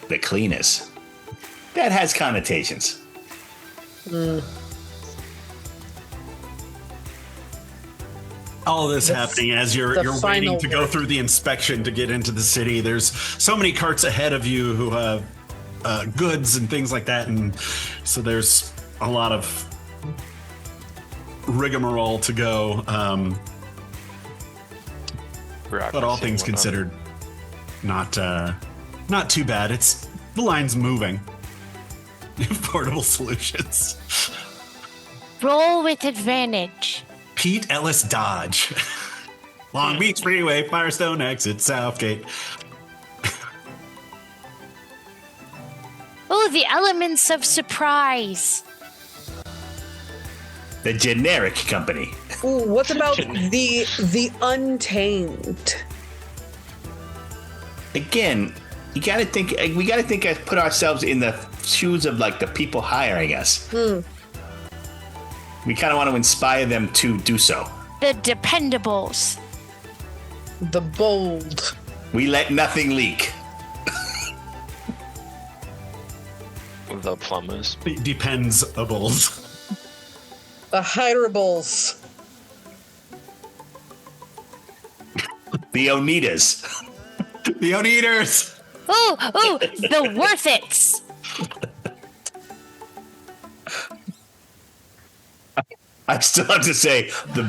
The cleanest. That has connotations. All of this happening as you're the waiting final to go word. through the inspection to get into the city. There's so many carts ahead of you who have goods and things like that, and so there's a lot of rigmarole to go. But all things considered, not too bad. It's the line's moving. Portable solutions. Roll with advantage. Pete Ellis Dodge. Long Beach Freeway, Firestone exit, Southgate. Oh, the elements of surprise. The generic company. Ooh, what about the Untamed? Again, you gotta think. We gotta think. Put ourselves in the shoes of like the people hiring us. We kind of want to inspire them to do so. The Dependables. The Bold. We let nothing leak. The plumbers. Depensables. The Hireables. The Onitas. The Oneaters. Ooh, the Worth It's. I still have to say the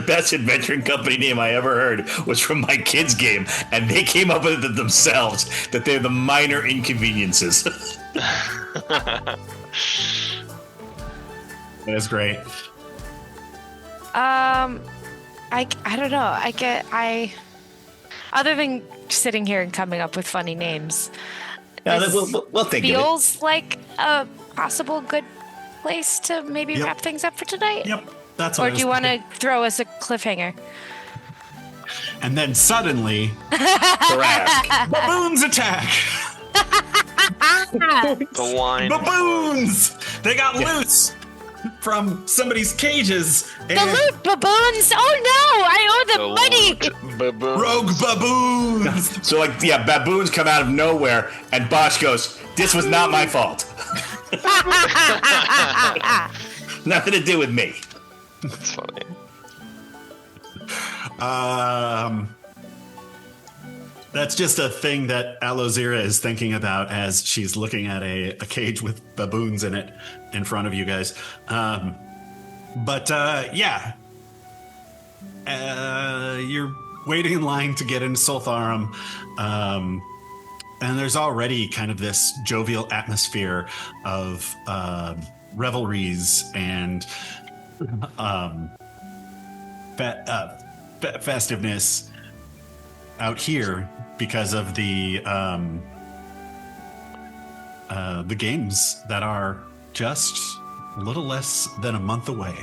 best adventuring company name I ever heard was from my kids' game, and they came up with it themselves. That they're the minor inconveniences. That is great. I don't know. Other than sitting here and coming up with funny names, this We'll think of it. feels like a possible good place to maybe Yep. wrap things up for tonight. Yep, that's what Or I do was you want to thinking. throw us a cliffhanger? And then suddenly, Correct. baboons attack. The line. Baboons! They got loose from somebody's cages. The And loot baboons. Oh no, I owe them money. Baboon. rogue baboons. So baboons come out of nowhere, and Bosch goes, "This was not my fault." Nothing to do with me. That's funny. That's just a thing that Alozira is thinking about as she's looking at a cage with baboons in it in front of you guys. Yeah. You're waiting in line to get into Solthrum. And there's already kind of this jovial atmosphere of revelries and festiveness out here because of the games that are just a little less than a month away.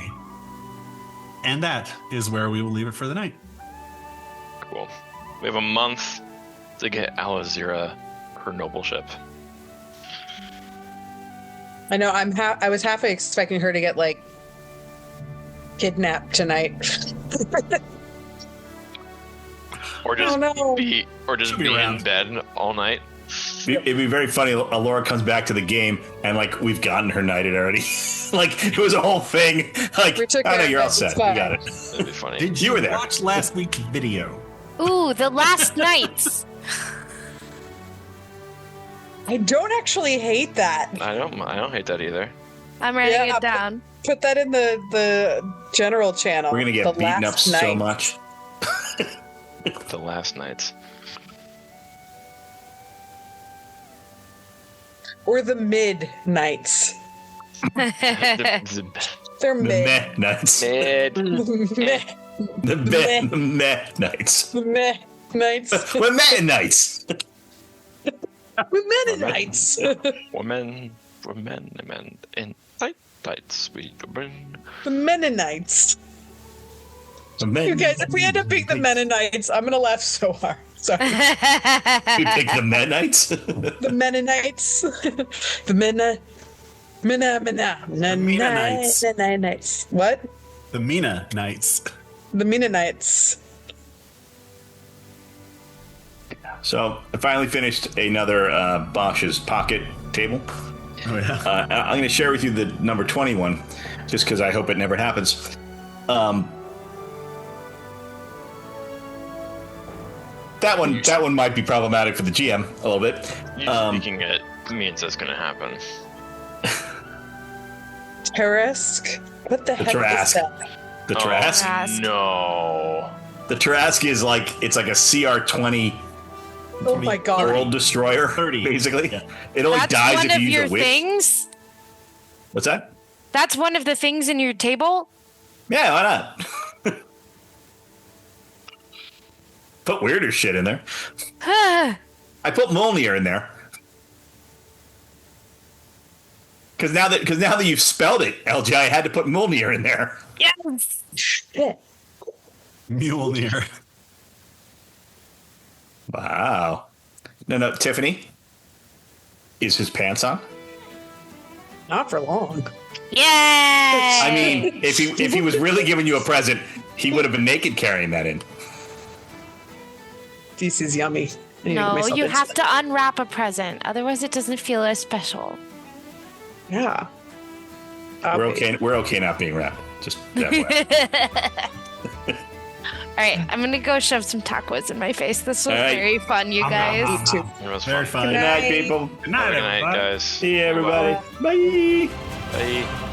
And that is where we will leave it for the night. Cool. We have a month to get Alazira her noble ship. I know. I was halfway expecting her to get like kidnapped tonight. Or just no. be in bed all night. It'd be very funny. Alora comes back to the game and like we've gotten her knighted already. Like it was a whole thing. Like I know you're all set. We got it. That'd be funny. Did you watch last week's video? Ooh, the last nights. I don't actually hate that. I don't hate that either. I'm writing it down. Put that in the general channel. We're gonna get beaten up so much. The last nights. Or the midnights. They're The mid. meh nights. Mid. Meh. The meh nights. Meh nights. We're meh nights. We're nights. Women in tights. We bring. The Mennonites. The meh You guys, if we end up being the Mennonites, I'm gonna laugh so hard. Sorry. You pick the meh nights. The Mennonites. The Mennonites. What? The Mina Knights. The Mennonites. So I finally finished another Bosch's pocket table. Oh yeah. I'm going to share with you the number 21, just because I hope it never happens. That one might be problematic for the GM a little bit. You speaking it means that's going to happen. Tarrasque? What the heck Tarrasque. is that? The Trask. No. The Trask is like a CR20 Oh my god. world destroyer, 30. basically. Yeah. It only That's dies one if of you use your a witch. things? What's that? That's one of the things in your table? Yeah, why not? Put weirder shit in there. I put Mjolnir in there. Because now that you've spelled it, LJ, I had to put Mjolnir in there. Yes. Shit. Mjolnir. Wow. No, Tiffany. Is his pants on? Not for long. Yeah. I mean, if he was really giving you a present, he would have been naked carrying that in. This is yummy. I need to get No, myself you into have that. to unwrap a present. Otherwise, it doesn't feel as special. Yeah. We're okay not being wrapped. Just that way. All right, I'm going to go shove some tacos in my face. This was All right. very fun, you guys. Me too. It was Very fun. fun. Good night, people. Good night, Good night, everybody. guys. See you, everybody. Bye. Bye.